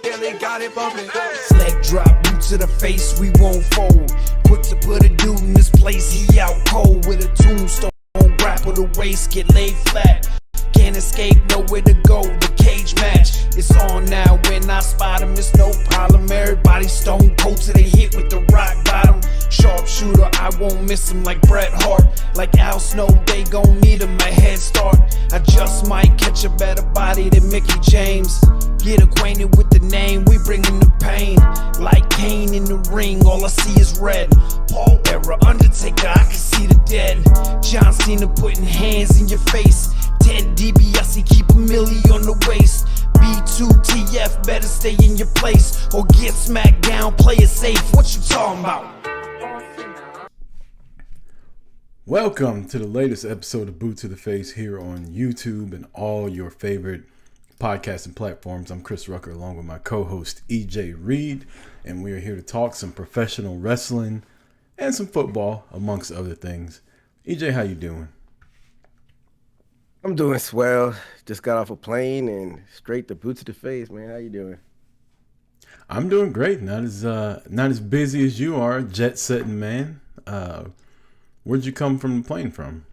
Billy got it bumping. Leg drop, boot to the face, we won't fold. Quick to put a dude in this place, he out cold with a tombstone. Grapple the waist, get laid flat. Can't escape, nowhere to go, the cage match. It's on now, when I spot him, it's no problem. Everybody stone cold till they hit with the rock bottom. Sharpshooter, I won't miss him like Bret Hart. Like Al Snow, they gon' need him a head start. I just might catch a better body than Mickey James. Get acquainted with the name, we bringin' the pain. Like Kane in the ring, all I see is red. Paul era, Undertaker, I can see the dead. John Cena putting hands in your face. Ted DiBiase, keep a milli on the waist. B2TF, better stay in your place or get smacked down, play it safe. What you talking about? Welcome to the latest episode of Boot to the Face here on YouTube and all your favorite podcasting platforms. I'm Chris Rucker along with my co-host EJ Reed, and we are here to talk some professional wrestling and some football, amongst other things. EJ, how you doing? I'm doing swell. Just got off a plane and straight to Boot to the Face, man. How you doing? I'm doing great. Not as busy as you are, jet setting man. Where'd you come from the plane from?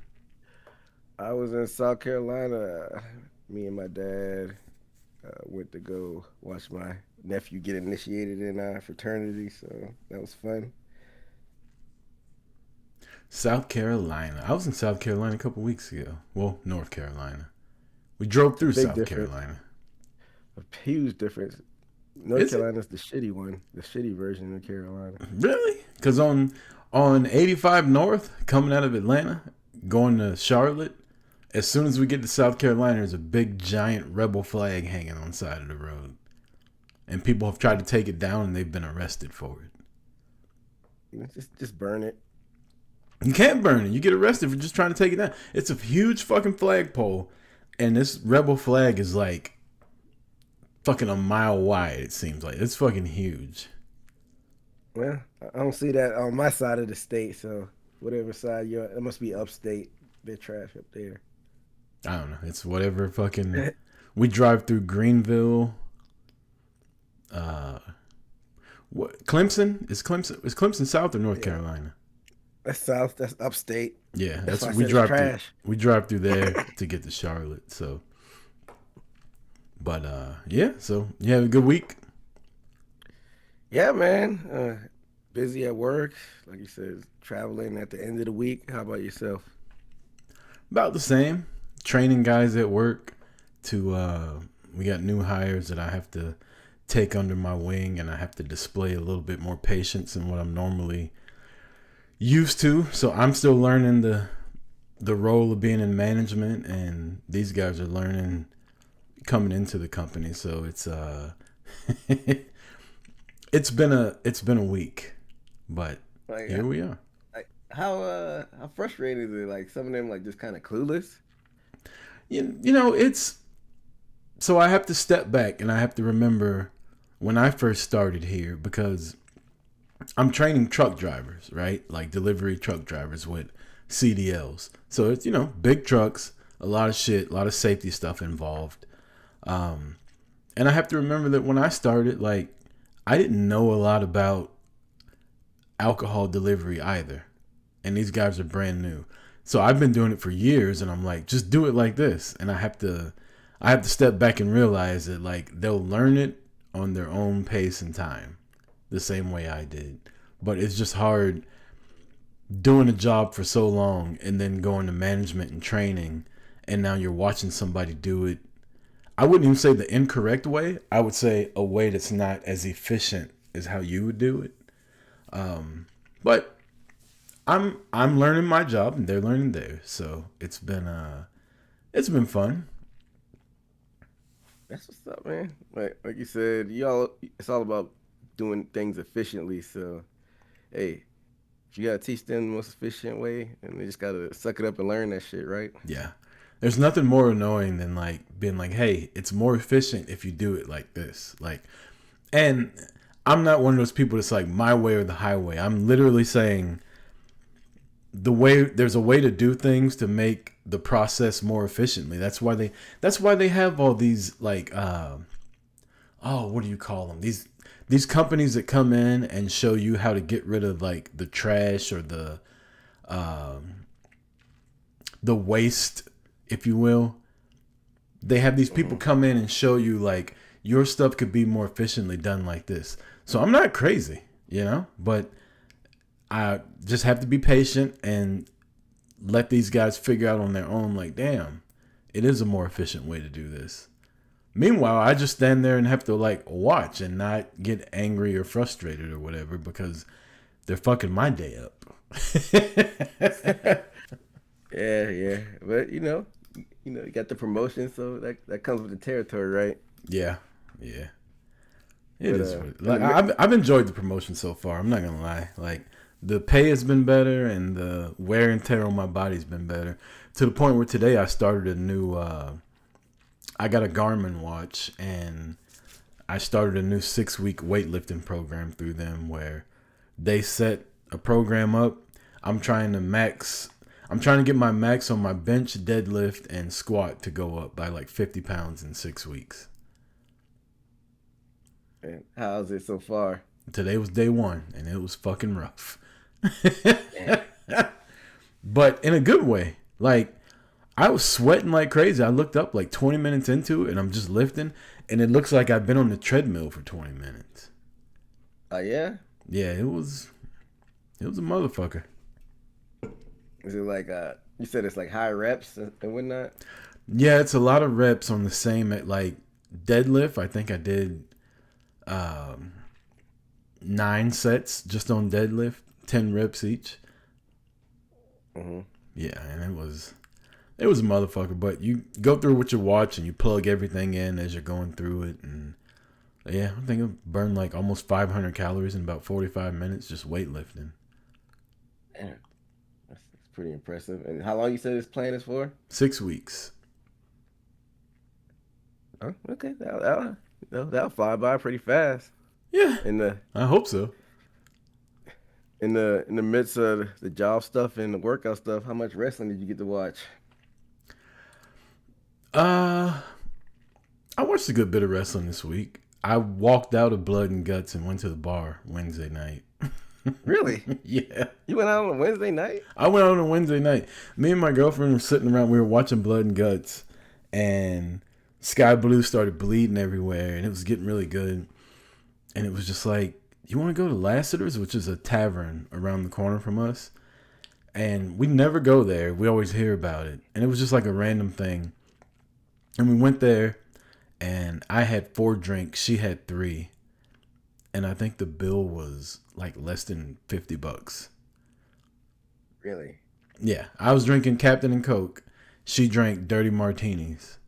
I was in South Carolina. Me and my dad went to go watch my nephew get initiated in our fraternity, so that was fun. South Carolina. I was in South Carolina a couple weeks ago. Well, North Carolina. We drove through South Carolina. A huge difference. North Carolina's the shitty one, the shitty version of Carolina. Really? Because on 85 North, coming out of Atlanta, going to Charlotte, as soon as we get to South Carolina, there's a big, giant rebel flag hanging on the side of the road. And people have tried to take it down, and they've been arrested for it. Just burn it. You can't burn it. You get arrested for just trying to take it down. It's a huge fucking flagpole, and this rebel flag is like fucking a mile wide, it seems like. It's fucking huge. Well, I don't see that on my side of the state, so whatever side you're at, it must be upstate. Bit trash up there. I don't know. It's whatever fucking... We drive through Greenville. What? Clemson? Is Clemson South or North Carolina? That's South. That's upstate. Yeah, that's we drive through. We drive through there to get to Charlotte. So, but yeah. So you have a good week. Yeah, man. Busy at work, like you said, traveling at the end of the week. How about yourself? About the same. Training guys at work. We got new hires that I have to take under my wing, and I have to display a little bit more patience than what I'm normally used to. So I'm still learning the role of being in management, and these guys are learning coming into the company. So it's it's been a week, but here we are. How frustrating is it? Like some of them like just kind of clueless. You know, it's so I have to step back and I have to remember when I first started here, because I'm training truck drivers, right? Like delivery truck drivers with CDLs. So it's, you know, big trucks, a lot of shit, a lot of safety stuff involved. And I have to remember that when I started, like, I didn't know a lot about alcohol delivery either. And these guys are brand new. So I've been doing it for years, and I'm like, just do it like this. And I have to step back and realize that, like, they'll learn it on their own pace and time, the same way I did. But it's just hard doing a job for so long and then going to management and training, and now you're watching somebody do it. I wouldn't even say the incorrect way. I would say a way that's not as efficient as how you would do it. But I'm learning my job and they're learning theirs, so it's been fun. That's what's up, man. Like you said, it's all about doing things efficiently. So, hey, you gotta teach them the most efficient way, and they just gotta suck it up and learn that shit, right? Yeah. There's nothing more annoying than like being like, hey, it's more efficient if you do it like this. Like, and I'm not one of those people that's like my way or the highway. I'm literally saying there's a way to do things to make the process more efficiently. That's why they have all these like what do you call them? These companies that come in and show you how to get rid of like the trash or the waste, if you will. They have these people come in and show you like your stuff could be more efficiently done like this. So I'm not crazy, but I just have to be patient and let these guys figure out on their own, like, damn, it is a more efficient way to do this. Meanwhile, I just stand there and have to like watch and not get angry or frustrated or whatever because they're fucking my day up. Yeah. But you got the promotion, so that comes with the territory, right? Yeah. It is. Like, I've enjoyed the promotion so far. I'm not gonna lie. Like, the pay has been better and the wear and tear on my body's been better, to the point where today I started a new. I got a Garmin watch and I started a new 6-week weightlifting program through them where they set a program up. I'm trying to get my max on my bench, deadlift, and squat to go up by like 50 pounds in 6 weeks. And how's it so far? Today was day 1, and it was fucking rough. But in a good way. Like, I was sweating like crazy. I looked up like 20 minutes into it, and I'm just lifting, and it looks like I've been on the treadmill for 20 minutes. Oh, yeah? Yeah, it was a motherfucker. Is it like, you said it's like high reps and whatnot? Yeah, it's a lot of reps on the same, like, deadlift. I think I did 9 sets just on deadlift, 10 reps each. Mm-hmm. Yeah, and it was a motherfucker. But you go through what you watch and you plug everything in as you're going through it, and yeah, I think it burned like almost 500 calories in about 45 minutes just weightlifting. Damn, that's pretty impressive. And how long you said this plan is for? 6 weeks. Oh, okay, that'll fly by pretty fast. Yeah, I hope so. In the midst of the job stuff and the workout stuff, how much wrestling did you get to watch? I watched a good bit of wrestling this week. I walked out of Blood and Guts and went to the bar Wednesday night. Really? Yeah. You went out on a Wednesday night? I went out on a Wednesday night. Me and my girlfriend were sitting around. We were watching Blood and Guts, and Sky Blue started bleeding everywhere, and it was getting really good. And it was just like, you want to go to Lassiter's, which is a tavern around the corner from us? And we never go there. We always hear about it. And it was just like a random thing. And we went there, and I had 4 drinks. She had 3. And I think the bill was like less than $50. Really? Yeah. I was drinking Captain and Coke. She drank dirty martinis.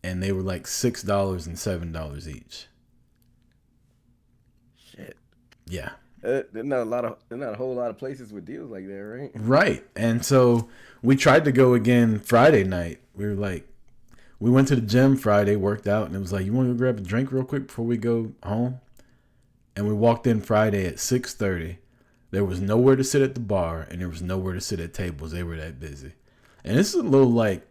And they were like $6 and $7 each. Shit. Yeah. There's not a whole lot of places with deals like that, right? Right. And so we tried to go again Friday night. We went to the gym Friday, worked out, and it was like, you want to go grab a drink real quick before we go home? And we walked in Friday at 6:30. There was nowhere to sit at the bar, and there was nowhere to sit at tables. They were that busy. And this is a little like,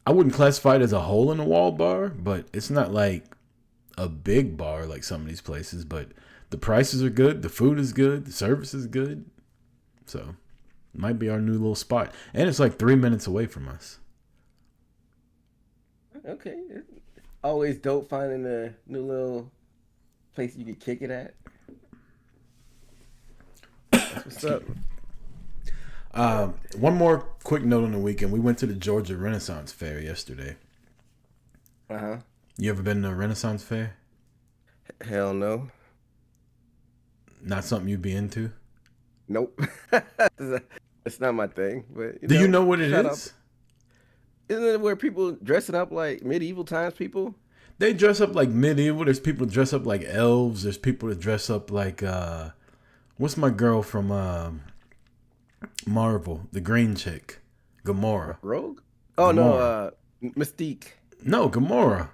I wouldn't classify it as a hole-in-the-wall bar, but it's not like a big bar like some of these places, but the prices are good, the food is good, the service is good. So, might be our new little spot. And it's like 3 minutes away from us. Okay. Always dope finding a new little place you could kick it at. That's what's up. One more quick note on the weekend. We went to the Georgia Renaissance Fair yesterday. Uh-huh. You ever been to a Renaissance Fair? Hell no. Not something you'd be into? Nope. It's not my thing. But Do you know what it is? Up. Isn't it where people dressing up like medieval times people? They dress up like medieval. There's people that dress up like elves. There's people that dress up like what's my girl from Marvel, the green chick, Gamora. Rogue? Oh Gamora. No, Mystique. No, Gamora.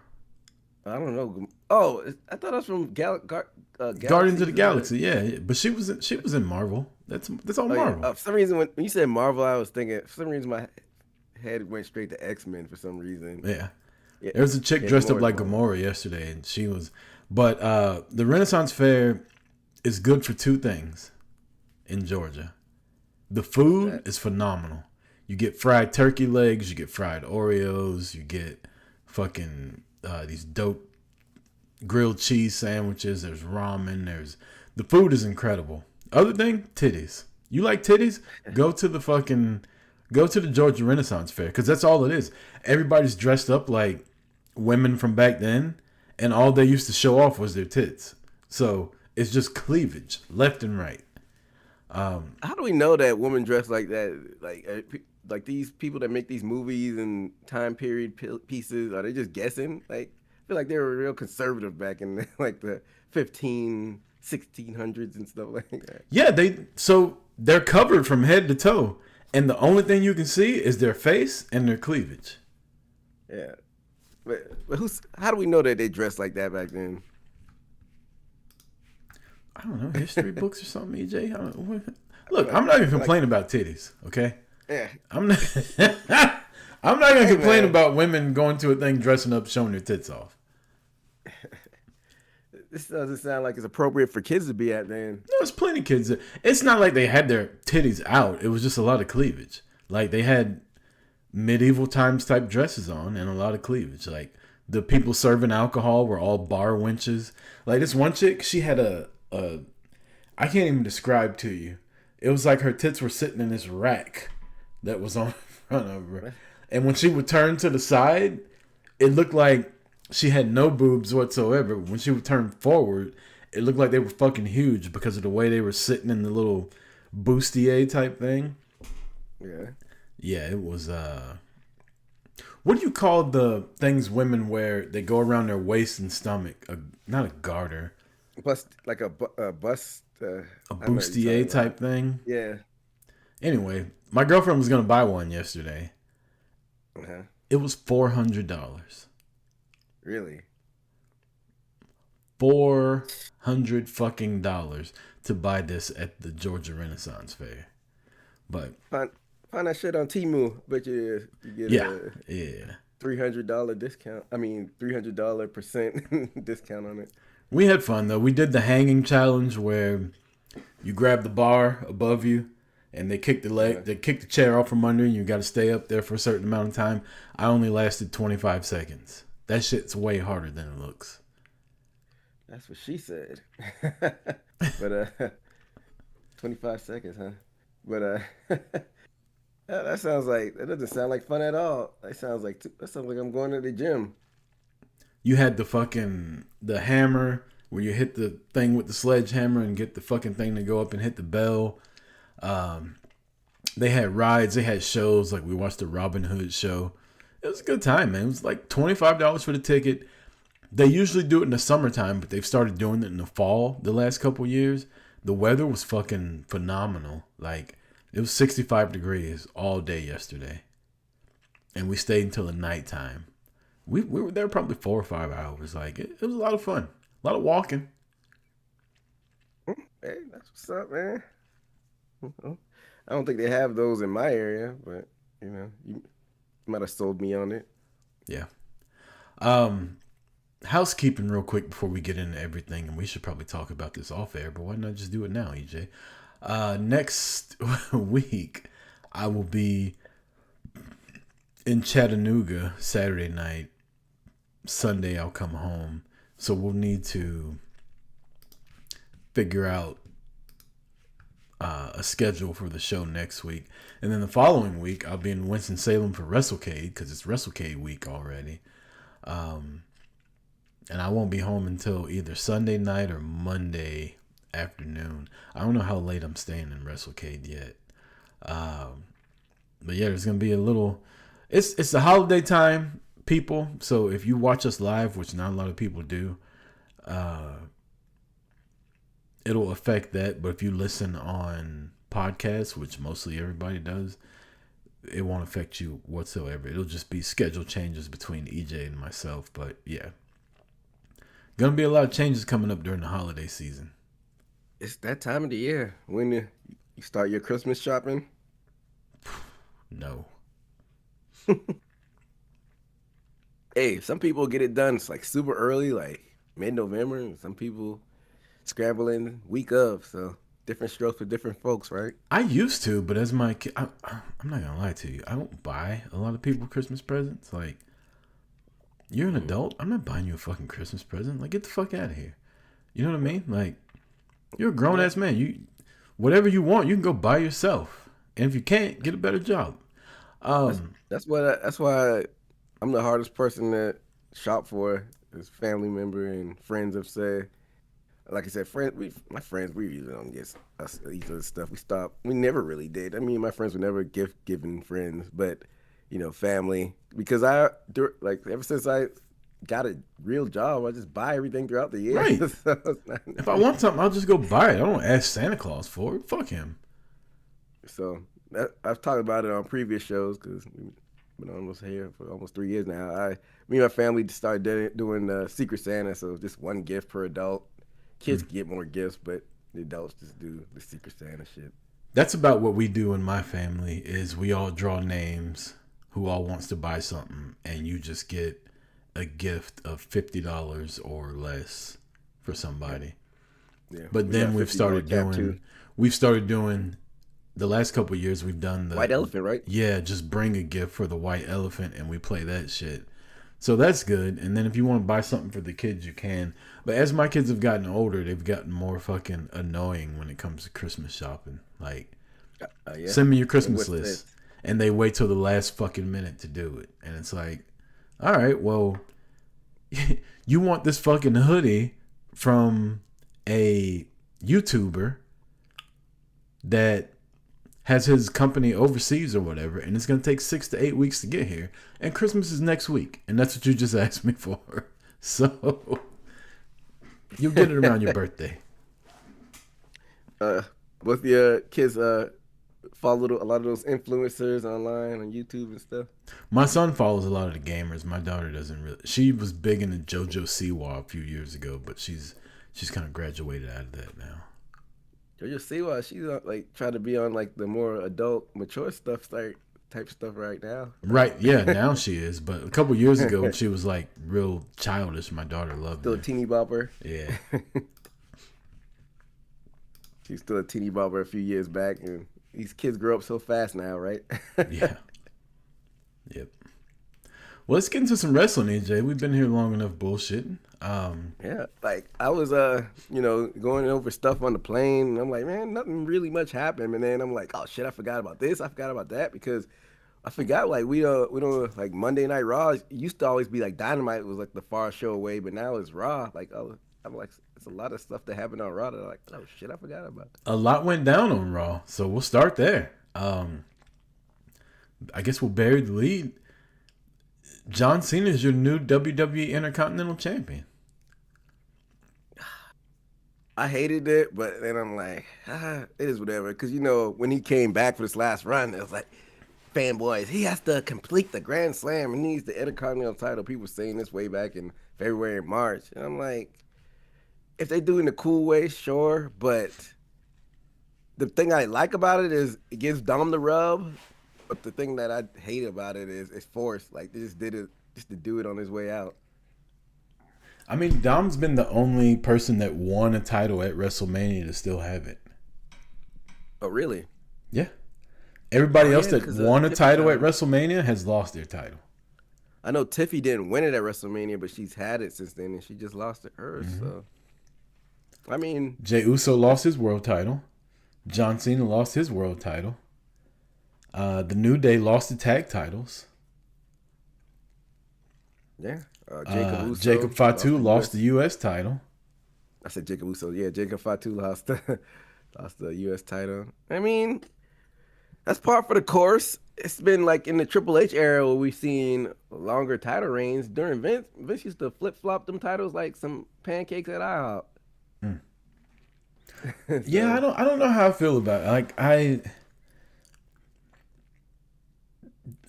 I don't know. Oh, I thought I was from Guardians of the Galaxy. Yeah, but she was in Marvel. That's all Marvel. Yeah. For some reason, when you said Marvel, I was thinking. For some reason, my head went straight to X-Men. For some reason. Yeah. Yeah, There was a chick yeah, dressed up like Gamora. Gamora yesterday, and she was. But the Renaissance Fair is good for two things in Georgia. The food That is phenomenal. You get fried turkey legs, you get fried Oreos, you get fucking these dope grilled cheese sandwiches. There's ramen. There's the food is incredible. Other thing, titties. You like titties? Go to the fucking go to the Georgia Renaissance Fair because that's all it is. Everybody's dressed up like women from back then, and all they used to show off was their tits. So it's just cleavage left and right. how do we know that women dress like that? Like these people that make these movies and time period pieces, are they just guessing? Like, I feel like they were real conservative back in like the 1600s and stuff like that. Yeah, they're covered from head to toe, and the only thing you can see is their face and their cleavage. Yeah, but how do we know that they dressed like that back then? I don't know, history books or something, EJ. I feel Look, like I'm not even I feel like complaining about titties, okay? yeah. I'm not. I'm not gonna Hey complain man, about women going to a thing dressing up, showing their tits off. this doesn't sound like it's appropriate for kids to be at then. No, there's plenty of kids. It's not like they had their titties out. It was just a lot of cleavage. Like they had medieval times type dresses on and a lot of cleavage. Like the people serving alcohol were all bar wenches. Like this one chick, she had a I can't even describe to you. It was like her tits were sitting in this rack that was on in front of her. And when she would turn to the side, it looked like she had no boobs whatsoever. When she would turn forward, it looked like they were fucking huge because of the way they were sitting in the little bustier type thing. Yeah, Yeah, it was what do you call the things women wear? They go around their waist and stomach. Not a garter. bust like a bust. A I know what you're bustier talking type about. thing. Yeah. Anyway, my girlfriend was gonna buy one yesterday. Uh-huh. It was $400. Really? $400 fucking dollars to buy this at the Georgia Renaissance Fair. But Find find that shit on Temu. Bet you get yeah, a yeah. $300 discount. I mean $300 percent discount on it. We had fun though. We did the hanging challenge where you grab the bar above you and Uh, they kick the chair off from under you. You got to stay up there for a certain amount of time. I only lasted 25 seconds. That shit's way harder than it looks. that's what she said. But 25 seconds, huh? But that sounds like that doesn't sound like fun at all. That sounds like I'm going to the gym. You had the hammer where you hit the thing with the sledgehammer and get the fucking thing to go up and hit the bell. They had rides, they had shows, like we watched the Robin Hood show. It was a good time, man. It was like $25 for the ticket. They usually do it in the summertime, but they've started doing it in the fall the last couple years. The weather was fucking phenomenal. Like it was 65 degrees all day yesterday. And we stayed until the nighttime. We were there probably 4 or 5 hours. Like it was a lot of fun. A lot of walking. Hey, that's what's up, man. Well, I don't think they have those in my area, but you might have sold me on it. Yeah. Um, Housekeeping real quick before we get into everything, and we should probably talk about this off air, but why not just do it now, EJ? Next week, I will be in Chattanooga Saturday night. Sunday, I'll come home. So we'll need to figure out a schedule for the show next week. And then the following week, I'll be in Winston-Salem for WrestleCade because it's WrestleCade week already. And I won't be home until either Sunday night or Monday afternoon. I don't know how late I'm staying in WrestleCade yet. But yeah, there's going to be a little... It's the holiday time, people. So if you watch us live, which not a lot of people do, it'll affect that. But if you listen on podcasts, which mostly everybody does, it won't affect you whatsoever. It'll just be schedule changes between EJ and myself. But yeah, gonna be a lot of changes coming up during the holiday season. It's that time of the year when you start your Christmas shopping. No. Hey, some people get it done like super early, like mid-November, and some people scrambling week of. So different strokes for different folks, right? I used to, but as my kid, I'm not gonna lie to you. I don't buy a lot of people Christmas presents. Like, you're an adult. I'm not buying you a fucking Christmas present. Like, get the fuck out of here. You know what I mean? Like, you're a grown ass man. You, whatever you want, you can go buy yourself. And if you can't, get a better job. That's why I'm the hardest person to shop for. As family member and friends have said. Like I said, my friends, we usually don't get us each other stuff. We never really did. I mean, my friends were never gift giving friends, but family. Because like ever since I got a real job, I just buy everything throughout the year. Right. So If I want something, I'll just go buy it. I don't ask Santa Claus for it. Fuck him. so I've talked about it on previous shows because we've been almost here for almost 3 years now. Me and my family just started doing Secret Santa, so just one gift per adult. Kids get more gifts, but the adults just do the Secret Santa shit. That's about what we do in my family. Is we all draw names who all wants to buy something, and you just get a gift of $50 or less for somebody. Yeah, But then we've started doing the last couple of years we've done the White Elephant, right? Yeah, just bring a gift for the white elephant and we play that shit. So that's good. And then if you want to buy something for the kids, you can. But as my kids have gotten older, they've gotten more fucking annoying when it comes to Christmas shopping. Like, Yeah. send me your Christmas What's list. this? And they wait till the last fucking minute to do it. And it's like, all right, well, you want this fucking hoodie from a YouTuber that has his company overseas or whatever, and it's going to take 6 to 8 weeks to get here. And Christmas is next week. And that's what you just asked me for. So you'll get it around your birthday. Both your kids follow a lot of those influencers online on YouTube and stuff. My son follows a lot of the gamers. My daughter doesn't really. She was big into JoJo Siwa a few years ago, but she's kind of graduated out of that now. Yo, see why she's like trying to be on like the more adult, mature stuff, type stuff right now. Right, yeah, now she is. But a couple years ago, when she was like real childish, my daughter loved Still her. a teeny bopper. Yeah. She's still a teeny bopper a few years back, and these kids grow up so fast now, right? Yeah. Yep. Well, let's get into some wrestling, AJ. We've been here long enough bullshitting. Yeah, like I was, going over stuff on the plane, and I'm like, man, nothing really much happened. And then I'm like, oh shit, I forgot about this, I forgot about that, because I forgot like we don't like Monday Night Raw. It used to always be like Dynamite was like the far show away, but now it's Raw. Like I'm like, it's a lot of stuff that happened on Raw that I'm like, oh shit, I forgot about. A lot went down on Raw, so we'll start there. I guess we'll bury the lead. John Cena is your new WWE Intercontinental Champion. I hated it, but then I'm like, it is whatever. Because, when he came back for this last run, it was like, fanboys, he has to complete the Grand Slam and needs the Intercontinental title. People saying this way back in February and March. And I'm like, if they do it in a cool way, sure. But the thing I like about it is it gives Dom the rub. But the thing that I hate about it is it's forced. Like, they just did it just to do it on his way out. I mean, Dom's been the only person that won a title at WrestleMania to still have it. Oh, really? Yeah. Everybody else that won a Tiffy title at WrestleMania has lost their title. I know Tiffy didn't win it at WrestleMania, but she's had it since then, and she just lost it hers. Mm-hmm. So, I mean, Jey Uso lost his world title. John Cena lost his world title. The New Day lost the tag titles. yeah. Jacob Fatu lost the U.S. title. I said Jacob Uso. Yeah, Jacob Fatu lost the U.S. title. I mean, that's par for the course. It's been like in the Triple H era where we've seen longer title reigns. During Vince, Vince used to flip flop them titles like some pancakes at IHOP. So, yeah, I don't know how I feel about it. Like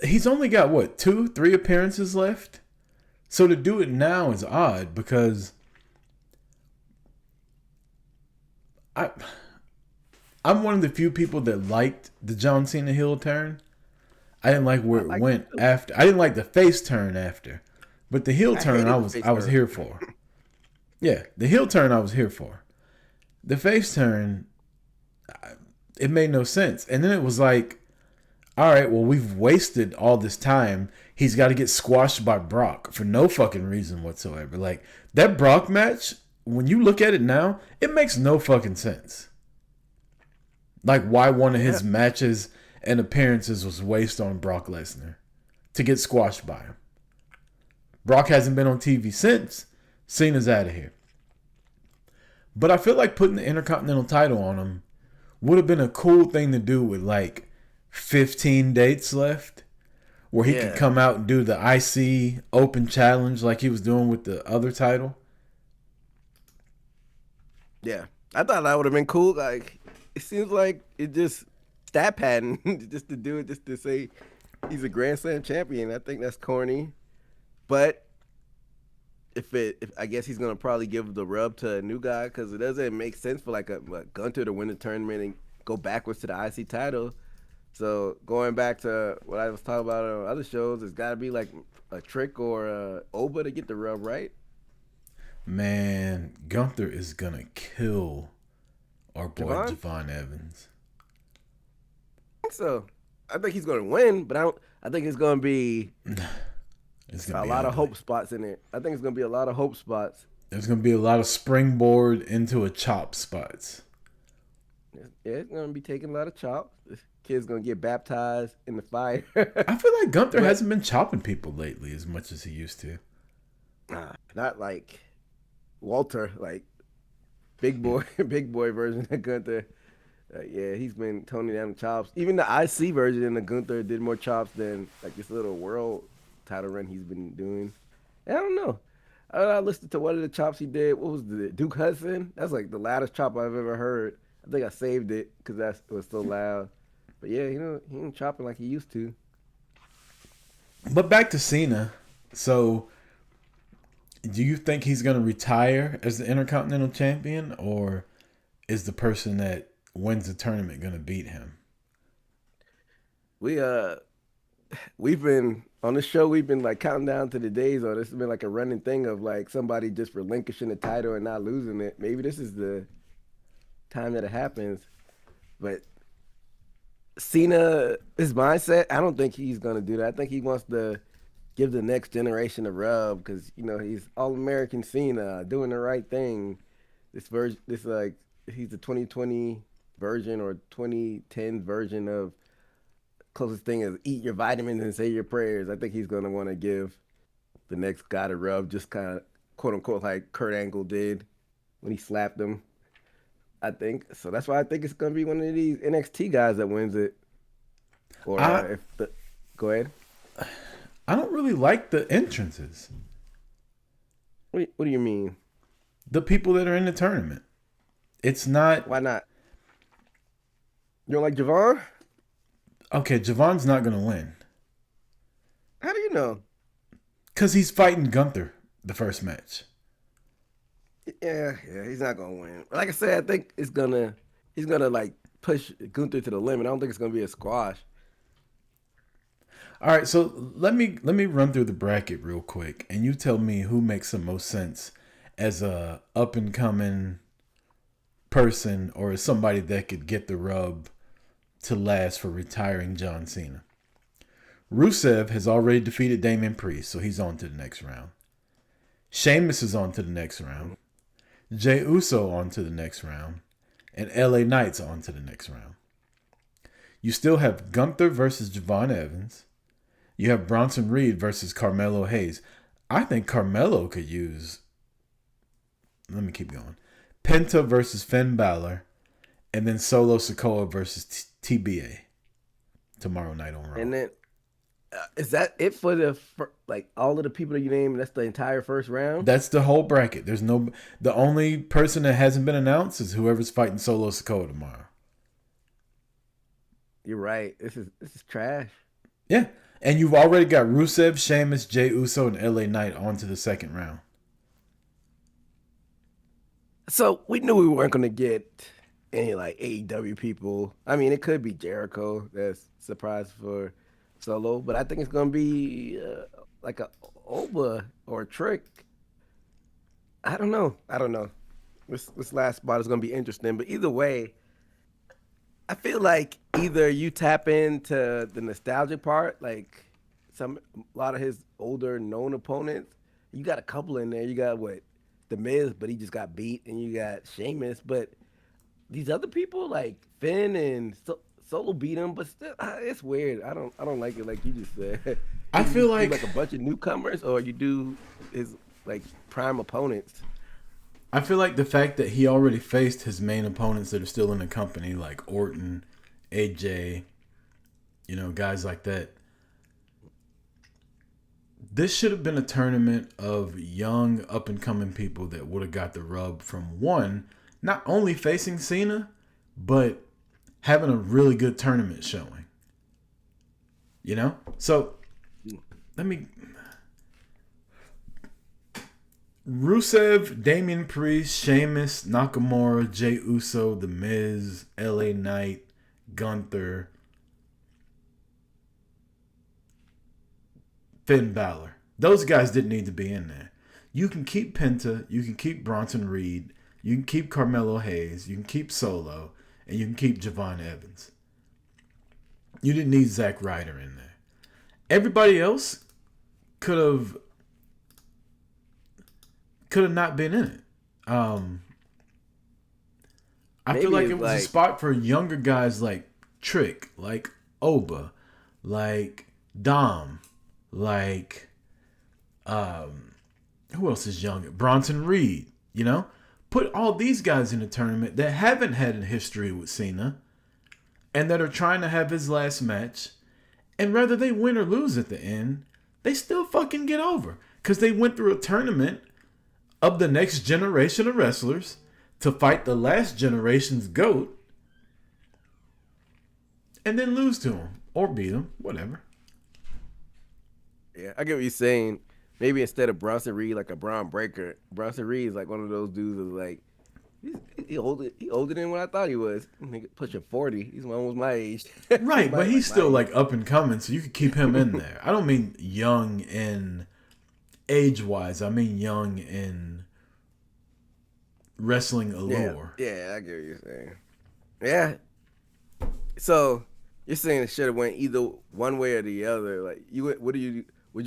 he's only got what 2-3 appearances left. So to do it now is odd because I'm one of the few people that liked the John Cena heel turn. I didn't like where it went after. I didn't like the face turn after. But the heel turn, hated the face I was turn. here for. Yeah, the heel turn, I was here for. The face turn, it made no sense. And then it was like, all right, well, we've wasted all this time. He's got to get squashed by Brock for no fucking reason whatsoever. Like, that Brock match, when you look at it now, it makes no fucking sense. Like, why one of his matches and appearances was wasted on Brock Lesnar to get squashed by him. Brock hasn't been on TV since. Cena's out of here. But I feel like putting the Intercontinental title on him would have been a cool thing to do with like 15 dates left, where he could come out and do the IC Open Challenge like he was doing with the other title. Yeah, I thought that would have been cool. Like, it seems like it just stat padding just to do it, just to say he's a Grand Slam champion. I think that's corny, but if I guess he's gonna probably give the rub to a new guy, because it doesn't make sense for like a Gunter to win the tournament and go backwards to the IC title. So going back to what I was talking about on other shows, it's got to be like a Trick or a Oba to get the rub, right? Man, Gunther is gonna kill our boy Javon Evans. I think so. I think he's gonna win, but I think it's gonna be a lot of hope spots in it. I think it's gonna be a lot of hope spots. There's gonna be a lot of springboard into a chop spots. Yeah, it's gonna be taking a lot of chops. This kid's gonna get baptized in the fire. I feel like Gunther hasn't been chopping people lately as much as he used to. Not like Walter, like big boy version of Gunther. Yeah, he's been toning down the chops. Even the IC version of Gunther did more chops than like this little world title run he's been doing. I don't know. I listened to one of the chops he did. What was the Duke Hudson? That's like the loudest chop I've ever heard. I think I saved it because it was so loud. But yeah, he ain't chopping like he used to. But back to Cena. So, do you think he's going to retire as the Intercontinental Champion, or is the person that wins the tournament going to beat him? We've been on the show. We've been like counting down to the days. Or this has been like a running thing of like somebody just relinquishing the title and not losing it. Maybe this is the time that it happens. But Cena, his mindset, I don't think he's gonna do that. I think he wants to give the next generation a rub because he's All-American Cena, doing the right thing. He's the 2020 version or 2010 version of closest thing is eat your vitamins and say your prayers. I think he's gonna want to give the next guy a rub, just kind of quote unquote like Kurt Angle did when he slapped him. I think so. That's why I think it's gonna be one of these NXT guys that wins it. Or go ahead. I don't really like the entrances. What do you mean? The people that are in the tournament. It's not. Why not? You don't like Javon? Okay, Javon's not gonna win. How do you know? Because he's fighting Gunther the first match. Yeah, he's not gonna win. Like I said, I think he's gonna like push Gunther to the limit. I don't think it's gonna be a squash. All right, so let me run through the bracket real quick, and you tell me who makes the most sense as a up and coming person or as somebody that could get the rub to last for retiring John Cena. Rusev has already defeated Damian Priest, so he's on to the next round. Sheamus is on to the next round. Jey Uso on to the next round. And LA Knight's on to the next round. You still have Gunther versus Javon Evans. You have Bronson Reed versus Carmelo Hayes. I think Carmelo could use... Let me keep going. Penta versus Finn Balor. And then Solo Sikoa versus TBA. Tomorrow night on Raw. And then, is that it for all of the people that you named? That's the entire first round? That's the whole bracket. The only person that hasn't been announced is whoever's fighting Solo Sikoa tomorrow. You're right. This is trash. Yeah. And you've already got Rusev, Sheamus, Jey Uso, and LA Knight on to the second round. So we knew we weren't going to get any like AEW people. I mean, it could be Jericho. That's a surprise for Solo, but I think it's going to be like a Oba or Trick. I don't know. I don't know. This last spot is gonna be interesting, but either way, I feel like either you tap into the nostalgia part, like a lot of his older known opponents. You got a couple in there. You got what, the Miz, but he just got beat, and you got Sheamus. But these other people like Finn and Solo beat him, but still, it's weird. I don't like it like you just said. I You feel do like like a bunch of newcomers, or you do his like prime opponents. the fact that he already faced his main opponents that are still in the company, like Orton, AJ, guys like that. This should have been a tournament of young, up and coming people that would have got the rub from one, not only facing Cena, but having a really good tournament showing. So let me. Rusev, Damian Priest, Sheamus, Nakamura, Jey Uso, The Miz, LA Knight, Gunther, Finn Balor. Those guys didn't need to be in there. You can keep Penta, you can keep Bronson Reed, you can keep Carmelo Hayes, you can keep Solo, and you can keep Javon Evans. You didn't need Zack Ryder in there. Everybody else could have not been in it. I feel like it was a spot for younger guys like Trick, like Oba, like Dom, like who else is young? Bronson Reed. Put all these guys in a tournament that haven't had a history with Cena and that are trying to have his last match. And whether they win or lose at the end, they still fucking get over. Because they went through a tournament of the next generation of wrestlers to fight the last generation's GOAT and then lose to him or beat him, whatever. Yeah, I get what you're saying. Maybe instead of Bronson Reed, like a Braun Breaker, Bronson Reed is like one of those dudes that's like, he older than what I thought he was. Nigga pushing 40. He's almost my age. Right, but he's still like up and coming, so you could keep him in there. I don't mean young in age-wise. I mean young in wrestling allure. Yeah, I get what you're saying. Yeah. So you're saying it should have went either one way or the other. Like, would you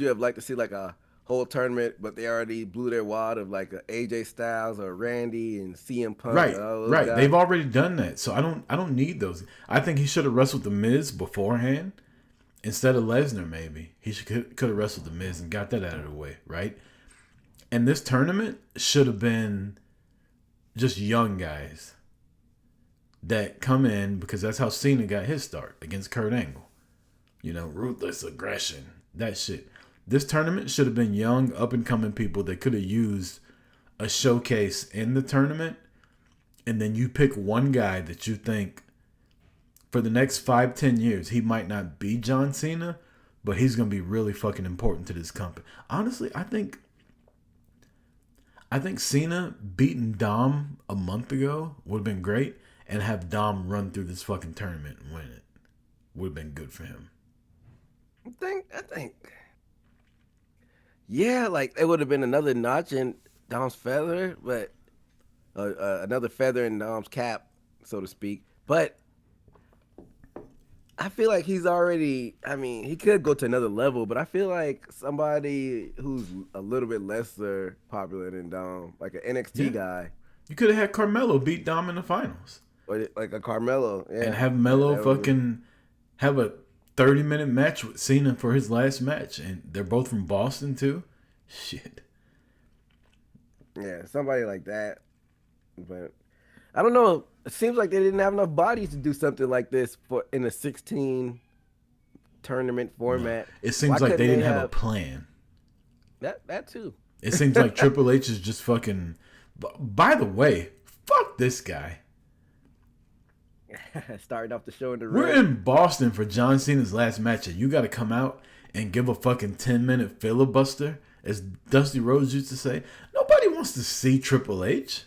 have liked to see like a whole tournament, but they already blew their wad of like a AJ Styles or Randy and CM Punk? Right. Guys? They've already done that, so I don't need those. I think he should have wrestled the Miz beforehand instead of Lesnar. Maybe he could have wrestled the Miz and got that out of the way, right? And this tournament should have been just young guys that come in because that's how Cena got his start against Kurt Angle. Ruthless aggression, that shit. This tournament should have been young, up-and-coming people that could have used a showcase in the tournament, and then you pick one guy that you think for the next 5-10 years, he might not be John Cena, but he's going to be really fucking important to this company. Honestly, I think Cena beating Dom a month ago would have been great, and have Dom run through this fucking tournament and win it. Would have been good for him. I think. Yeah, like it would have been another notch in Dom's feather, but another feather in Dom's cap, so to speak. But I feel like he's already. I mean, he could go to another level, but I feel like somebody who's a little bit lesser popular than Dom, like an NXT guy. You could have had Carmelo beat Dom in the finals, or like a Carmelo, and have Melo fucking have a 30-minute match with Cena for his last match, and they're both from Boston too. Shit. Yeah, somebody like that. But I don't know. It seems like they didn't have enough bodies to do something like this in a 16 tournament format. No, it seems like they didn't have a plan. That too. It seems like Triple H is just fucking. By the way, fuck this guy. Starting off the show in the We're in Boston for John Cena's last match, and you got to come out and give a fucking 10-minute filibuster, as Dusty Rhodes used to say. Nobody wants to see Triple H.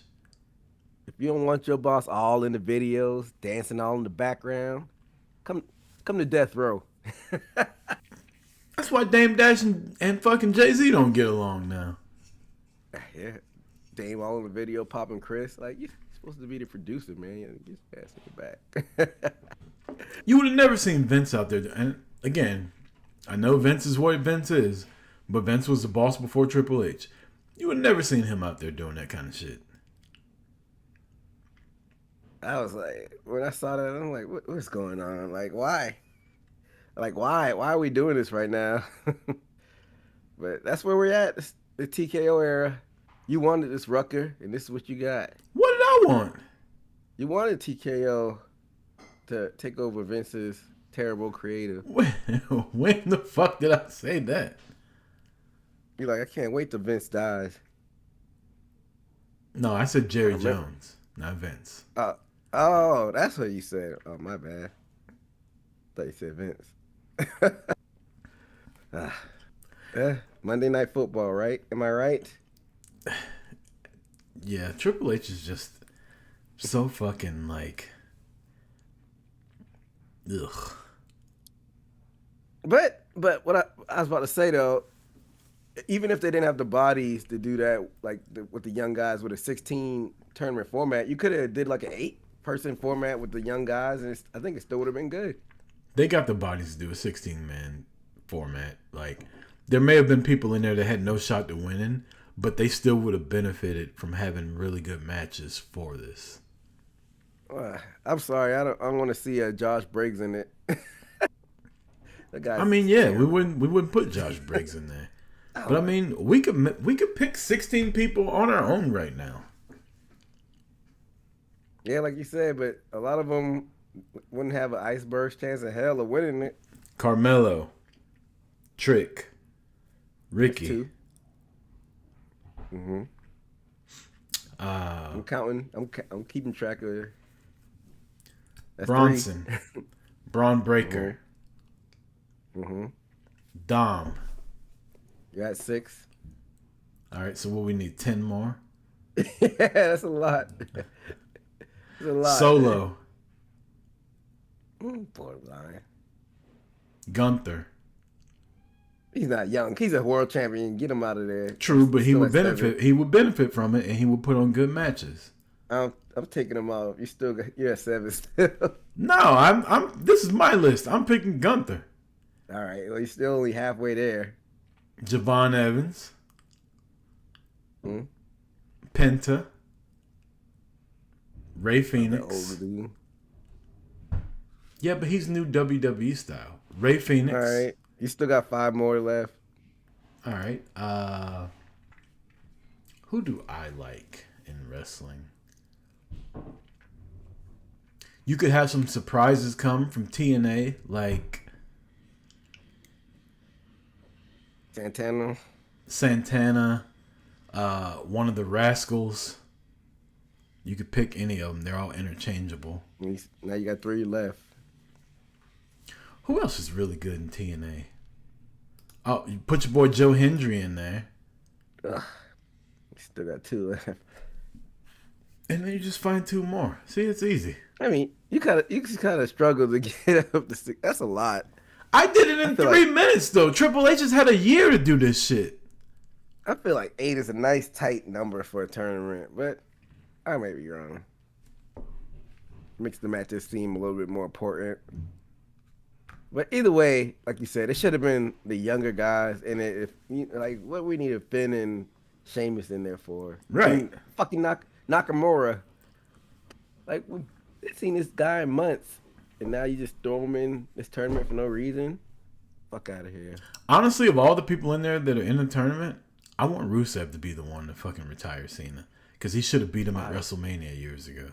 If you don't want your boss all in the videos, dancing all in the background, come to death row. That's That's why Dame Dash and fucking Jay-Z don't get along now. Yeah. Dame all in the video popping Chris. Like, you're supposed to be the producer, man. You just passing it back. You would have never seen Vince out there. And again, I know Vince is what Vince is, but Vince was the boss before Triple H. You would have never seen him out there doing that kind of shit. I was like, when I saw that, I'm like, what's going on? Like, why? Like, why? Why are we doing this right now? But that's where we're at. It's the TKO era. You wanted this Rucker, and this is what you got. What did I want? You wanted TKO to take over Vince's terrible creative. When the fuck did I say that? You're like, I can't wait till Vince dies. No, I said Jerry Jones, not Vince. Oh, that's what you said. Oh, my bad. Thought you said Vince. Monday Night Football, right? Am I right? Yeah, Triple H is just so fucking like, ugh. But what I was about to say though, even if they didn't have the bodies to do that, like with the young guys with a 16 tournament format, you could have did like an 8-person format with the young guys, and I think it still would have been good. They got the bodies to do a 16-man format. Like, there may have been people in there that had no shot to winning, but they still would have benefited from having really good matches for this. I'm sorry, I don't want to see Josh Briggs in it. I mean, yeah, we wouldn't put Josh Briggs in there. But I mean, we could pick 16 people on our own right now. Yeah, like you said, but a lot of them wouldn't have an iceberg's chance in hell of winning it. Carmelo, Trick, Ricky. Mm-hmm. I'm counting. I'm keeping track of it. That's Bronson, Braun Breaker, Mm-hmm. Dom. You got 6. All right, so what we need? 10 more. Yeah, that's a lot. That's a lot. Solo. Borderline. Gunther. He's not young. He's a world champion. Get him out of there. True, but he Still would at benefit. 7. He would benefit from it, and he would put on good matches. I'm taking him off. You're at 7 still. No, I'm. This is my list. I'm picking Gunther. All right. Well, you're still only halfway there. Javon Evans. Penta. Ray Phoenix. Older dude. Yeah, but he's new WWE style. Ray Phoenix. All right. You still got 5 more left. All right. Who do I like in wrestling? You could have some surprises come from TNA, like Santana, one of the Rascals. You could pick any of them. They're all interchangeable. Now you got 3 left. Who else is really good in TNA? Oh, you put your boy Joe Hendry in there. Ugh. You still got 2 left. And then you just find 2 more. See, it's easy. I mean, you kind of struggle to get up to 6. That's a lot. I did it in 3 minutes, though. Triple H has had a year to do this shit. I feel like 8 is a nice, tight number for a tournament, but I may be wrong. Makes the matches seem a little bit more important. But either way, like you said, it should have been the younger guys in it. Like, what we need Finn and Sheamus in there for? Right. I mean, fucking Nakamura. Like, we've seen this guy in months, and now you just throw him in this tournament for no reason? Fuck out of here. Honestly, of all the people in there that are in the tournament, I want Rusev to be the one to fucking retire Cena. Because he should have beat him at WrestleMania years ago.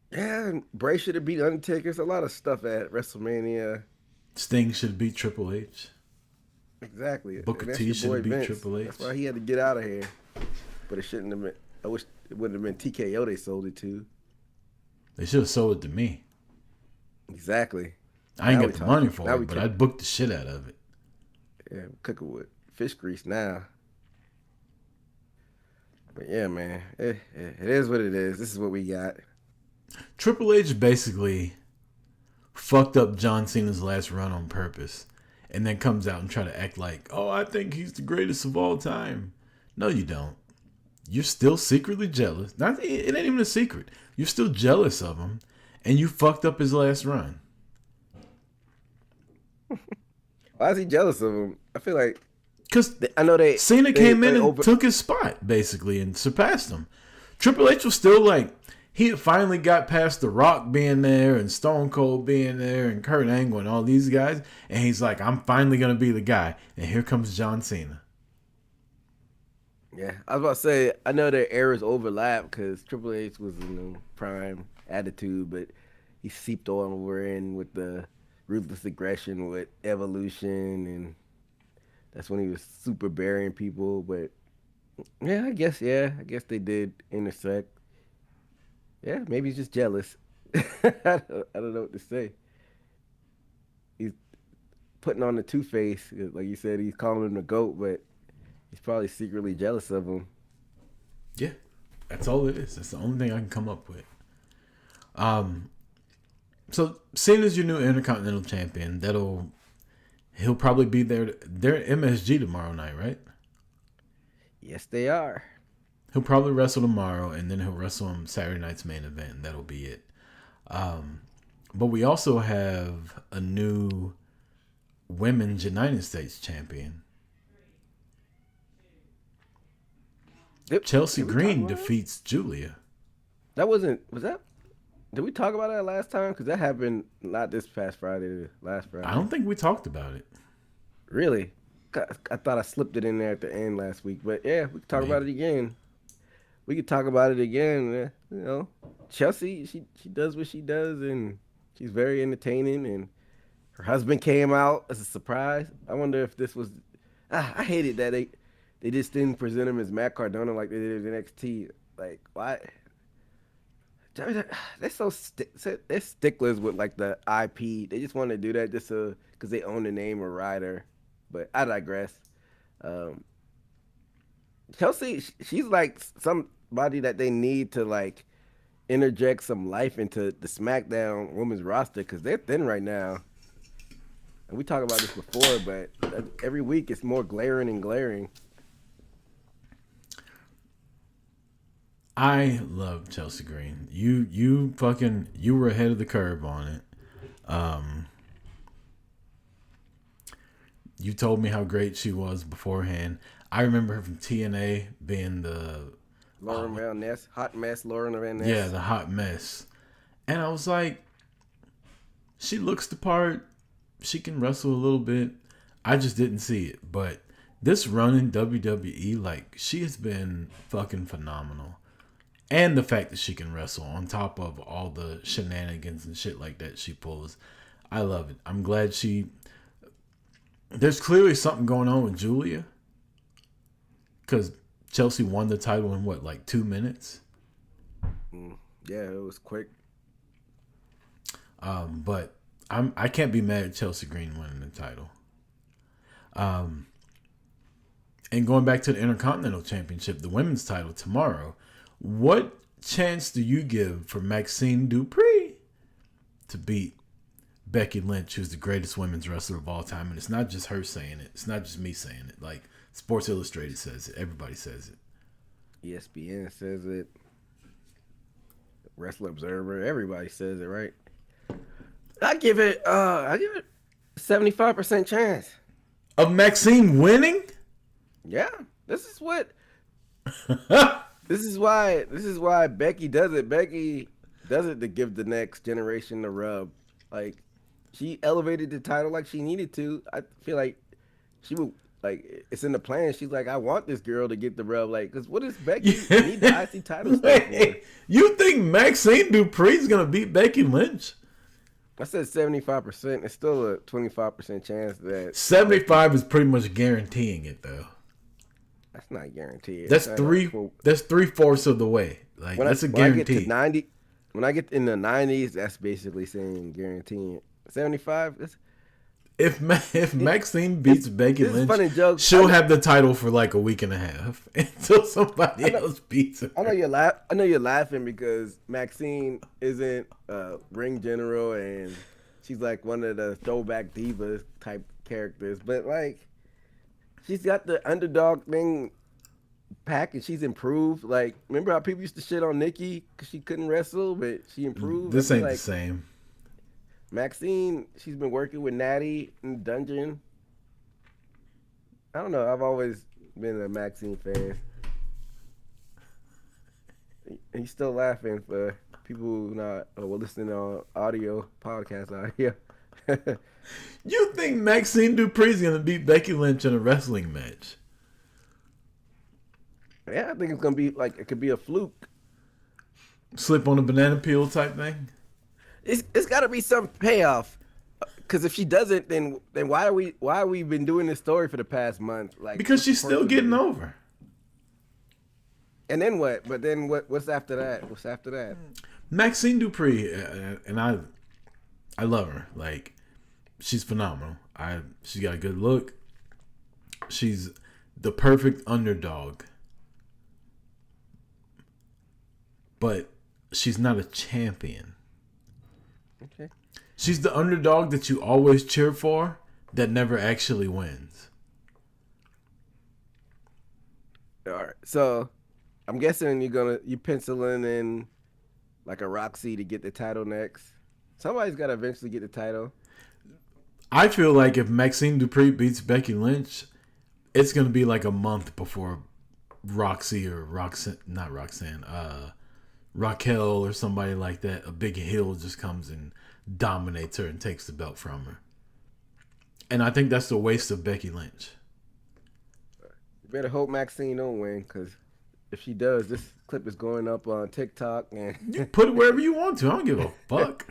Yeah, Bray should have beat Undertaker. There's a lot of stuff at WrestleMania. Sting should have beat Triple H. Exactly. Booker T should have beat Triple H. That's why he had to get out of here. But it shouldn't have been. I wish it wouldn't have been TKO they sold it to. They should have sold it to me. Exactly. I ain't got the money for it, but I'd book the shit out of it. Yeah, cooking with fish grease now. But yeah, man, it is what it is. This is what we got. Triple H basically fucked up John Cena's last run on purpose. and then comes out and try to act like, oh, I think he's the greatest of all time. No, you don't. You're still secretly jealous. It ain't even a secret. You're still jealous of him, and you fucked up his last run. Why is he jealous of him? I feel like because I know Cena came in and took his spot basically and surpassed him. Triple H was still like, he finally got past The Rock being there and Stone Cold being there and Kurt Angle and all these guys, and he's like, I'm finally gonna be the guy. And here comes John Cena. Yeah, I was about to say, I know their eras overlap because Triple H was in prime attitude, but he seeped over in with the ruthless aggression with Evolution, and that's when he was super burying people. But yeah, I guess they did intersect. Yeah, maybe he's just jealous. I don't know what to say. He's putting on the two-face. Like you said, he's calling him the GOAT, but he's probably secretly jealous of him. Yeah, that's all it is. That's the only thing I can come up with. So Cena's your new Intercontinental Champion. He'll probably be there. They're at MSG tomorrow night, right? Yes, they are. He'll probably wrestle tomorrow, and then he'll wrestle on Saturday night's main event. That'll be it. But we also have a new Women's United States Champion. Chelsea Green defeats Julia. Was that? Did we talk about that last time? Because that happened not this past Friday, last Friday. I don't think we talked about it. Really? I thought I slipped it in there at the end last week. But yeah, we can talk about it again. We could talk about it again. You know, Chelsea, she does what she does, and she's very entertaining. And her husband came out as a surprise. I wonder if this was. I hated that they just didn't present him as Matt Cardona like they did in NXT. Like, why? They're they're sticklers with like the IP. They just want to do that just because they own the name of Ryder. But I digress. Chelsea, she's like somebody that they need to like interject some life into the SmackDown women's roster because they're thin right now. And we talked about this before, but every week it's more glaring and glaring. I love Chelsea Green. You were ahead of the curve on it. You told me how great she was beforehand. I remember her from TNA being the Lauren Van Ness, hot mess, Lauren Van Ness. Yeah, the hot mess. And I was like, she looks the part. She can wrestle a little bit. I just didn't see it. But this run in WWE, like, she has been fucking phenomenal. And the fact that she can wrestle on top of all the shenanigans and shit like that she pulls. I love it. I'm glad there's clearly something going on with Julia. Because Chelsea won the title in what, like 2 minutes? Yeah, it was quick. But I can't be mad at Chelsea Green winning the title. And going back to the Intercontinental Championship, the women's title tomorrow. What chance do you give for Maxine Dupree to beat Becky Lynch, who's the greatest women's wrestler of all time? And it's not just her saying it. It's not just me saying it. Like, Sports Illustrated says it. Everybody says it. ESPN says it. Wrestler Observer. Everybody says it, right? I give it 75% chance. Of Maxine winning? Yeah. This is why Becky does it. Becky does it to give the next generation the rub. Like, she elevated the title like she needed to. I feel like she would, like, it's in the plan. She's like, I want this girl to get the rub. Like, because what does Becky need the IC title stuff for? You think Maxine Dupree's going to beat Becky Lynch? I said 75%. It's still a 25% chance that 75 is pretty much guaranteeing it, though. That's not guaranteed. That's That's 3/4 of the way. Like, that's a guarantee. When I get in the 90s, that's basically saying guaranteeing 75. If Maxine beats Becky Lynch, funny joke. she'll have the title for like a week and a half until somebody else beats her. I know you're laughing because Maxine isn't ring general, and she's like one of the throwback divas type characters, but like she's got the underdog thing pack and she's improved. Like, remember how people used to shit on Nikki because she couldn't wrestle, but she improved. This ain't the same. Maxine, she's been working with Natty in the dungeon. I don't know. I've always been a Maxine fan. He's still laughing for people who not listening on audio, podcast audio. You think Maxine Dupree's gonna beat Becky Lynch in a wrestling match? Yeah, I think it's gonna be like it could be a fluke. Slip on a banana peel type thing. It's got to be some payoff. Because if she doesn't, then why are we been doing this story for the past month? Like, because she's still getting over. And then what? But then what's after that? What's after that? Maxine Dupree, and I love her. Like, she's phenomenal. She's got a good look. She's the perfect underdog. But she's not a champion. Okay. She's the underdog that you always cheer for that never actually wins. All right. So I'm guessing you penciling in like a Roxy to get the title next. Somebody's got to eventually get the title. I feel like if Maxine Dupree beats Becky Lynch, it's going to be like a month before Roxy or Raquel or somebody like that, a big heel just comes and dominates her and takes the belt from her. And I think that's the waste of Becky Lynch. You better hope Maxine don't win, because if she does, this clip is going up on TikTok. And you put it wherever you want to. I don't give a fuck.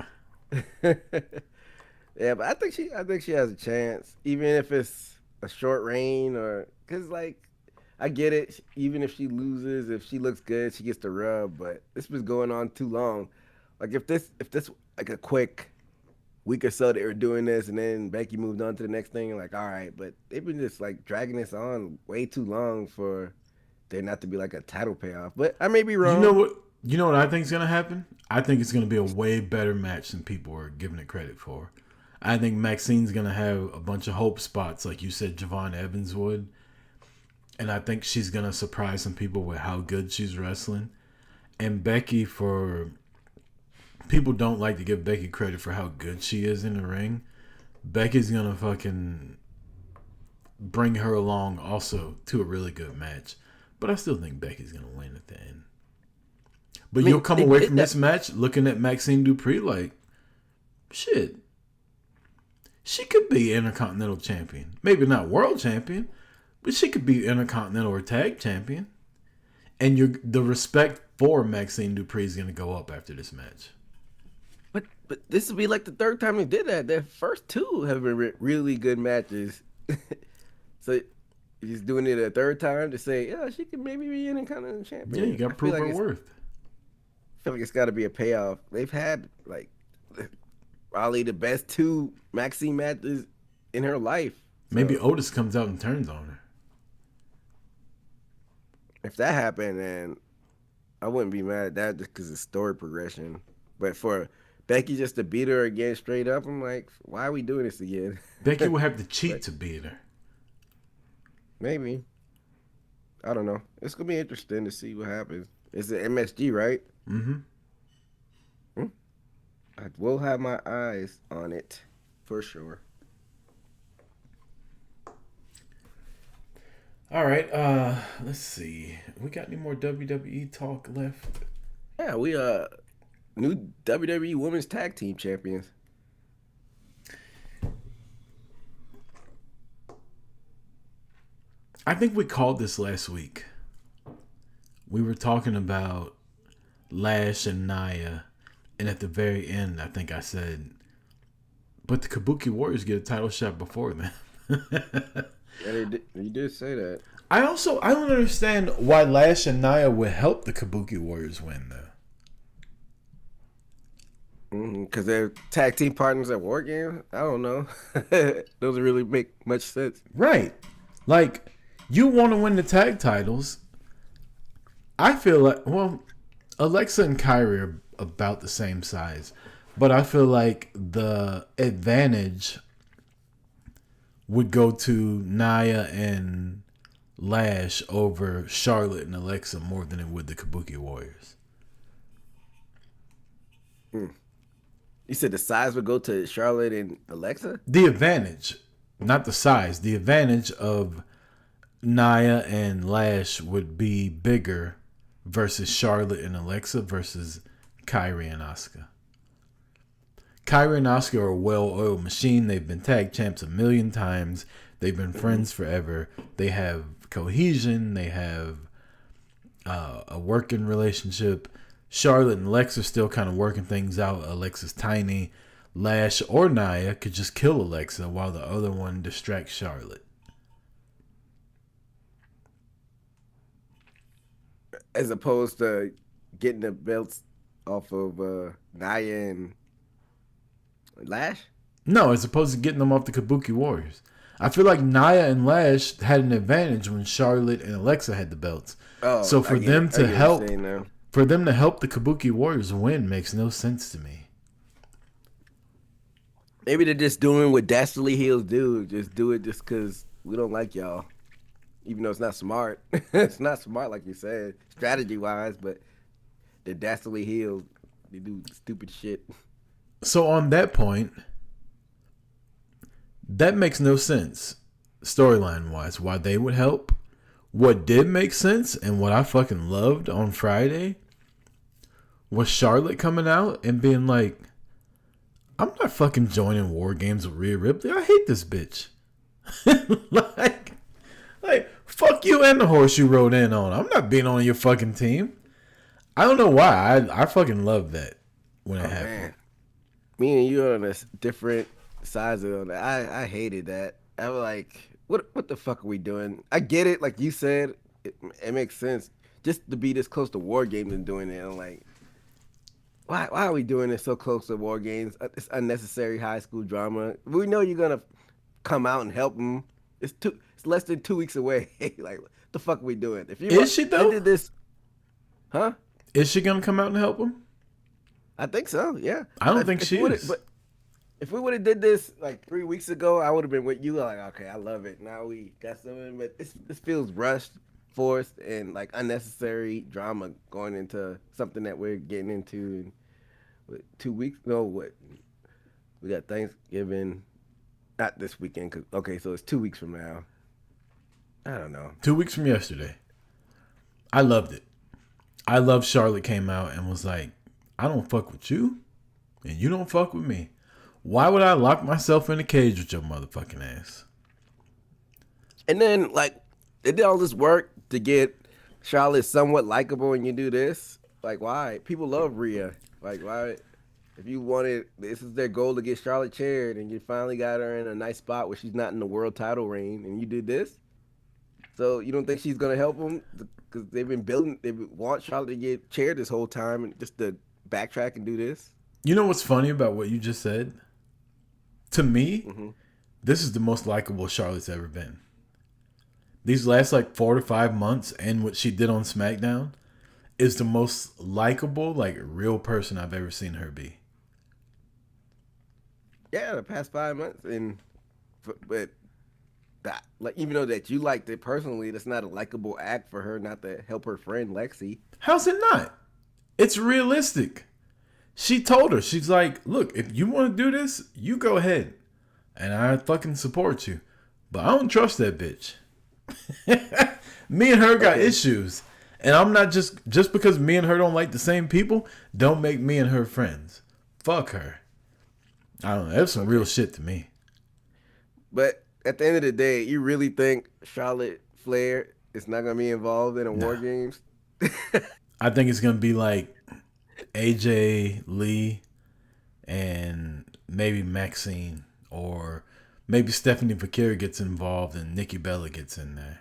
Yeah, but I think she has a chance, even if it's a short reign, or because like I get it. Even if she loses, if she looks good, she gets the rub. But this was going on too long. Like if this like a quick week or so they were doing this, and then Becky moved on to the next thing. Like, all right, but they've been just like dragging this on way too long for there not to be like a title payoff. But I may be wrong. You know what I think is gonna happen? I think it's gonna be a way better match than people are giving it credit for. I think Maxine's gonna have a bunch of hope spots, like you said, Javon Evans would. And I think she's going to surprise some people with how good she's wrestling. And Becky, people don't like to give Becky credit for how good she is in the ring. Becky's going to fucking bring her along also to a really good match. But I still think Becky's going to win at the end. But you'll come away from this match looking at Maxine Dupree like, shit, she could be Intercontinental Champion. Maybe not World Champion. But she could be Intercontinental or Tag Champion. And the respect for Maxine Dupree is going to go up after this match. But this will be like the third time they did that. Their first two have been really good matches. So he's doing it a third time to say, yeah, she could maybe be Intercontinental Champion. Yeah, you got to prove her worth. I feel like it's got to be a payoff. They've had, like, probably the best two Maxine matches in her life. So maybe Otis comes out and turns on her. If that happened, then I wouldn't be mad at that just because it's story progression. But for Becky just to beat her again straight up, I'm like, why are we doing this again? Becky will have to cheat to beat her. Maybe. I don't know. It's going to be interesting to see what happens. It's an MSG, right? Mm-hmm. I will have my eyes on it for sure. All right, let's see. We got any more WWE talk left? Yeah, we new WWE Women's Tag Team Champions. I think we called this last week. We were talking about Lash and Nia, and at the very end, I think I said, but the Kabuki Warriors get a title shot before them. Yeah, you did say that. I don't understand why Lash and Nia would help the Kabuki Warriors win, though. Because they're tag team partners at War Games? I don't know. Doesn't really make much sense. Right. Like, you want to win the tag titles. I feel like, well, Alexa and Kyrie are about the same size. But I feel like the advantage would go to Nia and Lash over Charlotte and Alexa more than it would the Kabuki Warriors. You said the size would go to Charlotte and Alexa? The advantage, not the size, the advantage of Nia and Lash would be bigger versus Charlotte and Alexa versus Kyrie and Asuka. Kyrie and Asuka are a well-oiled machine. They've been tag champs a million times. They've been friends forever. They have cohesion. They have a working relationship. Charlotte and Alexa are still kind of working things out. Alexa's tiny. Lash or Nia could just kill Alexa while the other one distracts Charlotte. As opposed to getting the belts off of Nia and Lash? No, as opposed to getting them off the Kabuki Warriors. I feel like Nia and Lash had an advantage when Charlotte and Alexa had the belts. Oh, so for them to help the Kabuki Warriors win makes no sense to me. Maybe they're just doing what dastardly heels do. Just do it just because we don't like y'all. Even though it's not smart. It's not smart, like you said, strategy-wise, but the dastardly heels, they do stupid shit. So on that point, that makes no sense, storyline-wise, why they would help. What did make sense, and what I fucking loved on Friday, was Charlotte coming out and being like, I'm not fucking joining War Games with Rhea Ripley. I hate this bitch. like, fuck you and the horse you rode in on. I'm not being on your fucking team. I don't know why. I fucking love that when it happened. Man. Me and you are on a different sides of it. I hated that. I was like, what the fuck are we doing? I get it, like you said, it makes sense. Just to be this close to War Games and doing it, I'm like, why are we doing this so close to War Games? It's unnecessary high school drama. We know you're gonna come out and help them. It's less than 2 weeks away. Like, what the fuck are we doing? If you Is she though? did this, huh? Is she gonna come out and help him? I think so. Yeah. I don't think she is. But if we would have did this like 3 weeks ago, I would have been with you. Like, okay, I love it. Now we got something, but this feels rushed, forced, and like unnecessary drama going into something that we're getting into in 2 weeks. No, what? We got Thanksgiving, not this weekend. Okay, so it's 2 weeks from now. I don't know. 2 weeks from yesterday. I loved it. I love Charlotte came out and was like, I don't fuck with you, and you don't fuck with me. Why would I lock myself in a cage with your motherfucking ass? And then, like, they did all this work to get Charlotte somewhat likable, and you do this. Like, why? People love Rhea. Like, why? If you wanted, this is their goal to get Charlotte cheered, and you finally got her in a nice spot where she's not in the world title reign, and you did this? So you don't think she's going to help them? Because they've been building, they want Charlotte to get cheered this whole time, and just to backtrack and do this? You know what's funny about what you just said? To me, This is the most likable Charlotte's ever been. These last like 4 to 5 months and what she did on SmackDown is the most likable, like real person I've ever seen her be. Yeah, the past 5 months, but that, like, even though that you liked it personally, that's not a likable act for her not to help her friend Lexi. How's it not? It's realistic. She told her, she's like, look, if you want to do this, you go ahead. And I fucking support you. But I don't trust that bitch. Me and her got issues. And I'm not just because me and her don't like the same people, don't make me and her friends. Fuck her. I don't know. That's some real shit to me. But at the end of the day, you really think Charlotte Flair is not going to be involved in a War Games? I think it's going to be like AJ Lee and maybe Maxine, or maybe Stephanie Vaquer gets involved and Nikki Bella gets in there.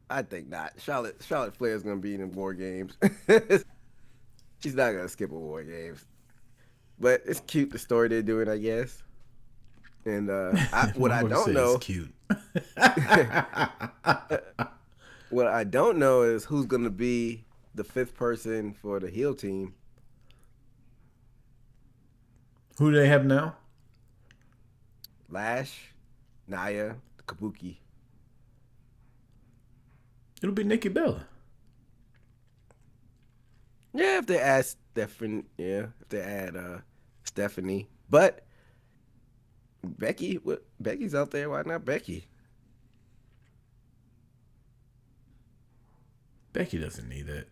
I think not. Charlotte Flair is going to be in the War Games. She's not going to skip a War Games. But it's cute, the story they're doing, I guess. And what I don't know, it's cute. what I don't know is who's going to be the 5th person for the heel team. Who do they have now? Lash, Naya, Kabuki. It'll be Nikki Bella. Yeah, if they add Stephanie, if they add Stephanie, but Becky's out there. Why not Becky? Becky doesn't need it.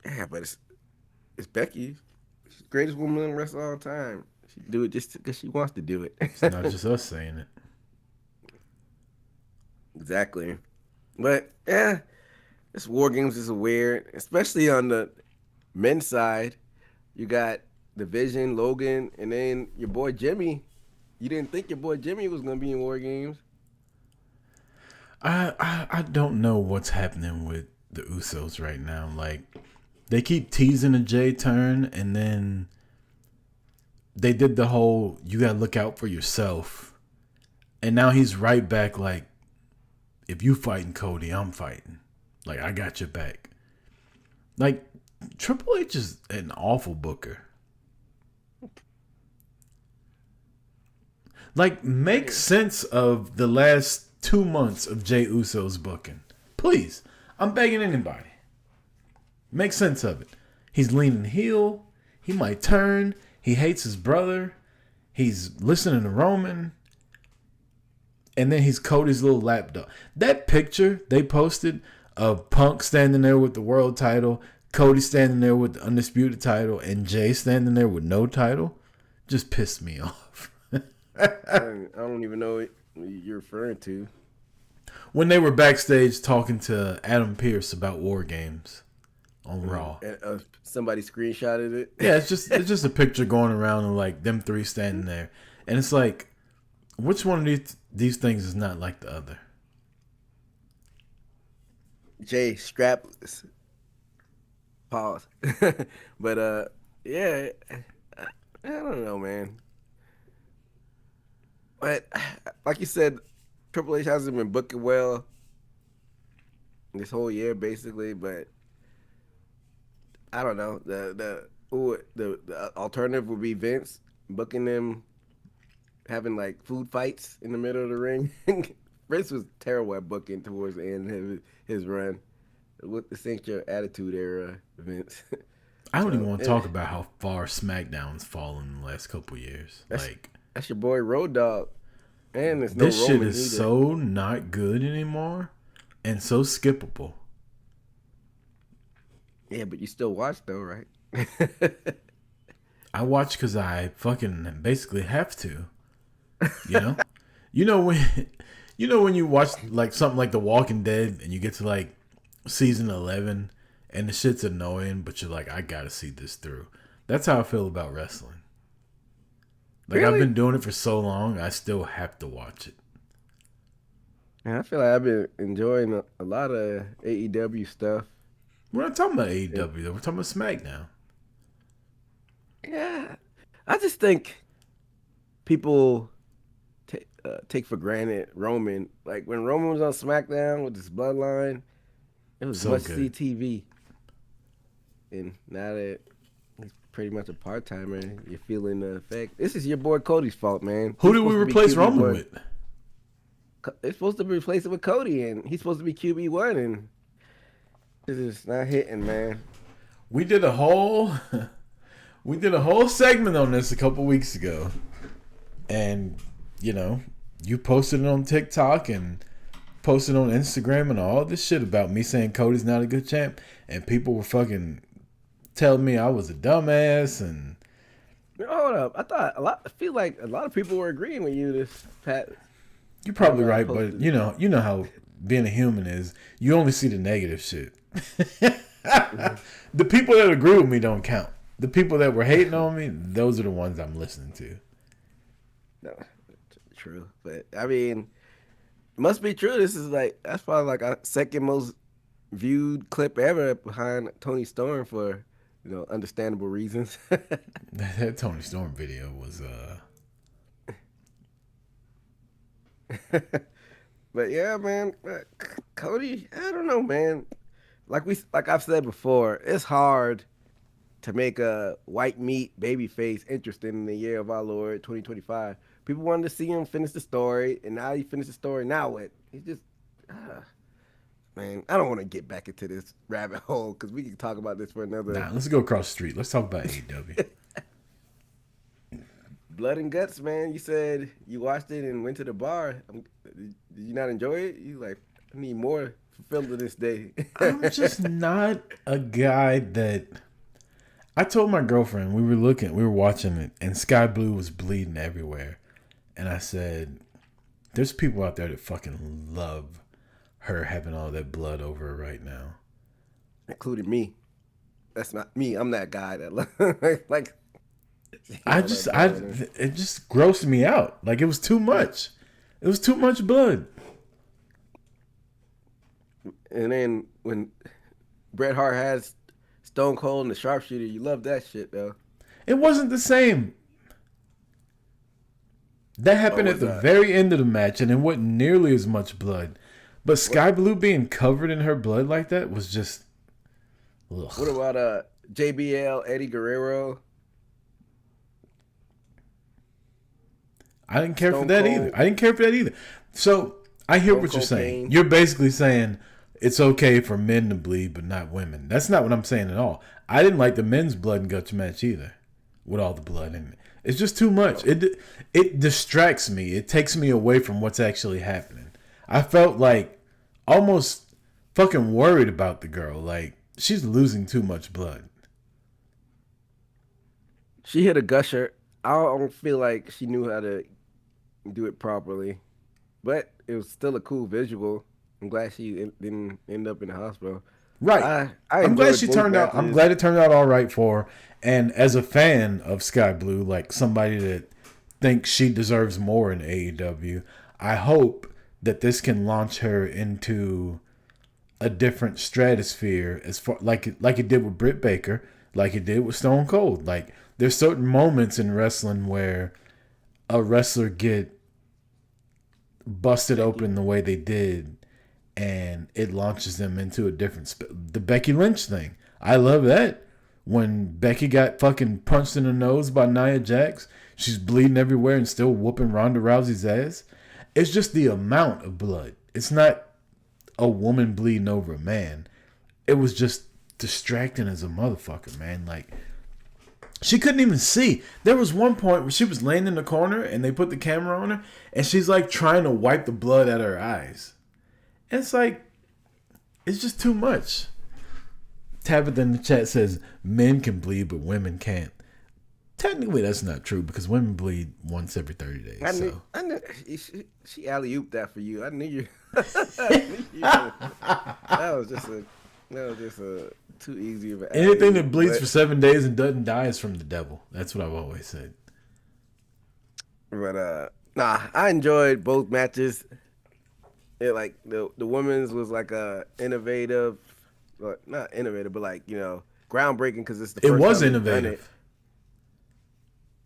Yeah, but it's Becky. She's the greatest woman in wrestling all time. She do it just because she wants to do it. It's not just us saying it. Exactly. But yeah, this War Games is weird, especially on the men's side. You got Division, Logan, and then your boy Jimmy. You didn't think your boy Jimmy was gonna be in War Games. I don't know what's happening with the Usos right now. Like, they keep teasing a J turn, and then they did the whole "you gotta look out for yourself," and now he's right back. Like, if you fighting Cody, I'm fighting. Like, I got your back. Like, Triple H is an awful booker. Like, make sense of the last 2 months of Jey Uso's booking. Please. I'm begging anybody. Make sense of it. He's leaning heel. He might turn. He hates his brother. He's listening to Roman. And then he's Cody's little lapdog. That picture they posted of Punk standing there with the world title, Cody standing there with the undisputed title, and Jay standing there with no title just pissed me off. I don't even know what you're referring to. When they were backstage talking to Adam Pearce about War Games on Raw. Somebody screenshotted it. Yeah, it's just a picture going around of like them three standing there. And it's like, which one of these things is not like the other? Jay strapless. Pause. But yeah, I don't know, man. But like you said, Triple H hasn't been booking well this whole year, basically. But I don't know. The alternative would be Vince booking them, having like food fights in the middle of the ring. Vince was terrible at booking towards the end of his run. This ain't your attitude era, Vince. I don't even want to talk about how far SmackDown's fallen in the last couple years. That's your boy Road Dogg. And there's no this Roman shit is either. so not good anymore and so skippable. Yeah, but you still watch though, right? I watch because I fucking basically have to. You know? you know when you watch like something like The Walking Dead and you get to like season 11 and the shit's annoying, but you're like, I gotta see this through. That's how I feel about wrestling. Like, really? I've been doing it for so long, I still have to watch it. Man, I feel like I've been enjoying a lot of AEW stuff. We're not talking about AEW though. We're talking about SmackDown. Yeah, I just think people take for granted Roman. Like when Roman was on SmackDown with his bloodline, it was So must-see good. TV. And now that he's pretty much a part-timer, you're feeling the effect. This is your boy Cody's fault, man. Who He's did we supposed to be replace Roman QB1. with? It's supposed to be replaced with Cody, and he's supposed to be QB1, and this is not hitting, man. We did a whole segment on this a couple weeks ago. And, you know, you posted it on TikTok and posted on Instagram and all this shit about me saying Cody's not a good champ. And people were fucking telling me I was a dumbass and Hold up. I feel like a lot of people were agreeing with you this past. you're probably I right, posted but you know how being a human is. You only see the negative shit. The people that agree with me don't count. The people that were hating on me, those are the ones I'm listening to. No, true. But I mean, it must be true. That's probably like a second most viewed clip ever behind Tony Storm for, understandable reasons. That Tony Storm video was But yeah, man, Cody, I don't know, man. Like I've said before, it's hard to make a white meat baby face interesting in the year of our Lord 2025. People wanted to see him finish the story, and now he finished the story. Now what? He's just, uh, man. I don't want to get back into this rabbit hole because we can talk about this for another. Nah, let's go across the street. Let's talk about AEW. Blood and Guts, man. You said you watched it and went to the bar. Did you not enjoy it? You like, I need more fulfilled this day. I'm just not a guy that. I told my girlfriend we were watching it, and Sky Blue was bleeding everywhere, and I said, "There's people out there that fucking love her having all that blood over her right now, including me. That's not me. I'm that guy that like." It just grossed me out. Like, it was too much. It was too much blood. And then when Bret Hart has Stone Cold and the Sharpshooter, you love that shit though. It wasn't the same. That happened at the very end of the match, and it wasn't nearly as much blood. But Sky Blue being covered in her blood like that was just. Ugh. What about JBL, Eddie Guerrero? I didn't care for that either. So I hear what you're saying. You're basically saying it's okay for men to bleed, but not women. That's not what I'm saying at all. I didn't like the men's blood and guts match either, with all the blood in it. It's just too much. It distracts me. It takes me away from what's actually happening. I felt like almost fucking worried about the girl. Like, she's losing too much blood. She hit a gusher. I don't feel like she knew how to do it properly, but it was still a cool visual. I'm glad she didn't end up in the hospital. Right. I'm glad she turned out. I'm glad it turned out all right for her. And as a fan of Sky Blue, like somebody that thinks she deserves more in AEW, I hope that this can launch her into a different stratosphere, as far like it did with Britt Baker, like it did with Stone Cold. Like, there's certain moments in wrestling where a wrestler get busted open the way they did, and it launches them into a different the Becky Lynch thing. I love that. When Becky got fucking punched in the nose by Nia Jax, she's bleeding everywhere and still whooping Ronda Rousey's ass. It's just the amount of blood. It's not a woman bleeding over a man. It was just distracting as a motherfucker, man. Like, she couldn't even see. There was one point where she was laying in the corner and they put the camera on her and she's like trying to wipe the blood out of her eyes. And it's like, it's just too much. Tabitha in the chat says men can bleed but women can't. Technically, that's not true because women bleed once every 30 days. I knew she alley-ooped that for you. I knew you. That was just a too easy of an anything that bleeds for 7 days and doesn't die is from the devil. That's what I've always said. But I enjoyed both matches. It, like the women's was like a innovative, well, not innovative, but like, you know, groundbreaking because it's the first it was time innovative.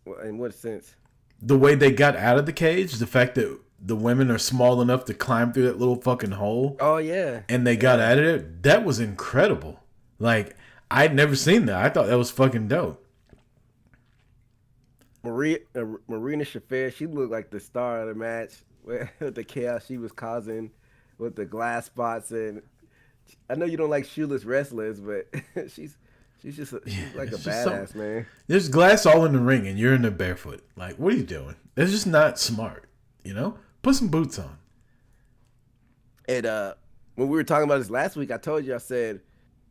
Well, in what sense? The way they got out of the cage, the fact that the women are small enough to climb through that little fucking hole. Oh yeah. And they got out of it. That was incredible. Like, I'd never seen that. I thought that was fucking dope. Marina Shafir, she looked like the star of the match with the chaos she was causing with the glass spots. And I know you don't like shoeless wrestlers, but she's just like a badass, man. There's glass all in the ring and you're in there barefoot. Like, what are you doing? It's just not smart, you know? Put some boots on. And when we were talking about this last week, I told you, I said,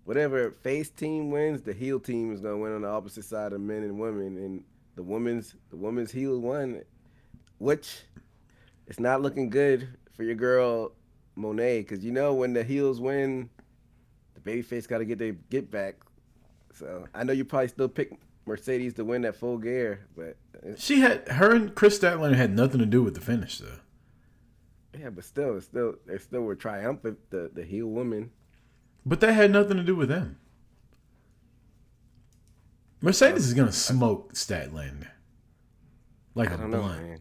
whatever face team wins, the heel team is gonna win on the opposite side of men and women. And the women's heel won, which it's not looking good for your girl Monet, because you know when the heels win, the babyface got to get their get back. So I know you probably still pick Mercedes to win that full gear, but her and Chris Statlander had nothing to do with the finish, though. Yeah, but they still were triumphant, the heel woman. But that had nothing to do with them. Mercedes is gonna smoke Statlander like a blunt. Man.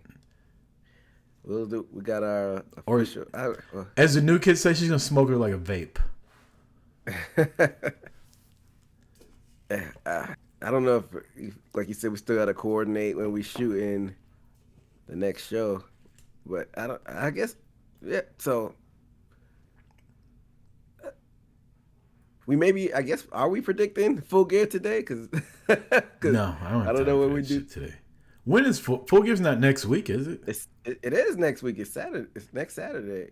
We got our official. As the new kids say, she's gonna smoke her like a vape. I don't know if, like you said, we still gotta coordinate when we shoot in the next show. But I don't. I guess yeah. So we maybe. I guess are we predicting Full Gear today? Because No, I don't I have don't time know for what we that do. shit today. When is Full Gear's not next week, is it? It is next week. It's Saturday. It's next Saturday. Are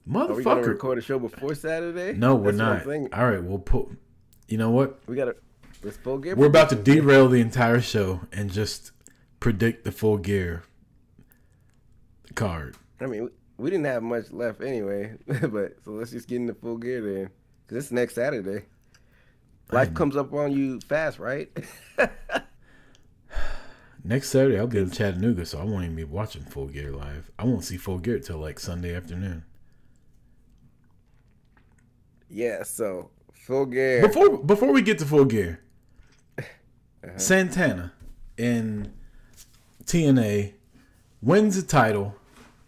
we gonna Motherfucker. record a show before Saturday? No, we're That's what I'm not. thinking. All right, we'll put. You know what? We gotta. Let's Full Gear. We're about to predictions, man. derail the entire show and just predict the Full Gear card. I mean, we didn't have much left anyway, but so let's just get into Full Gear then, because it's next Saturday. Life comes up on you fast, right? Next Saturday, I'll be in Chattanooga, so I won't even be watching Full Gear live. I won't see Full Gear till like Sunday afternoon. Yeah, so Full Gear. Before we get to Full Gear, Santana in TNA wins the title.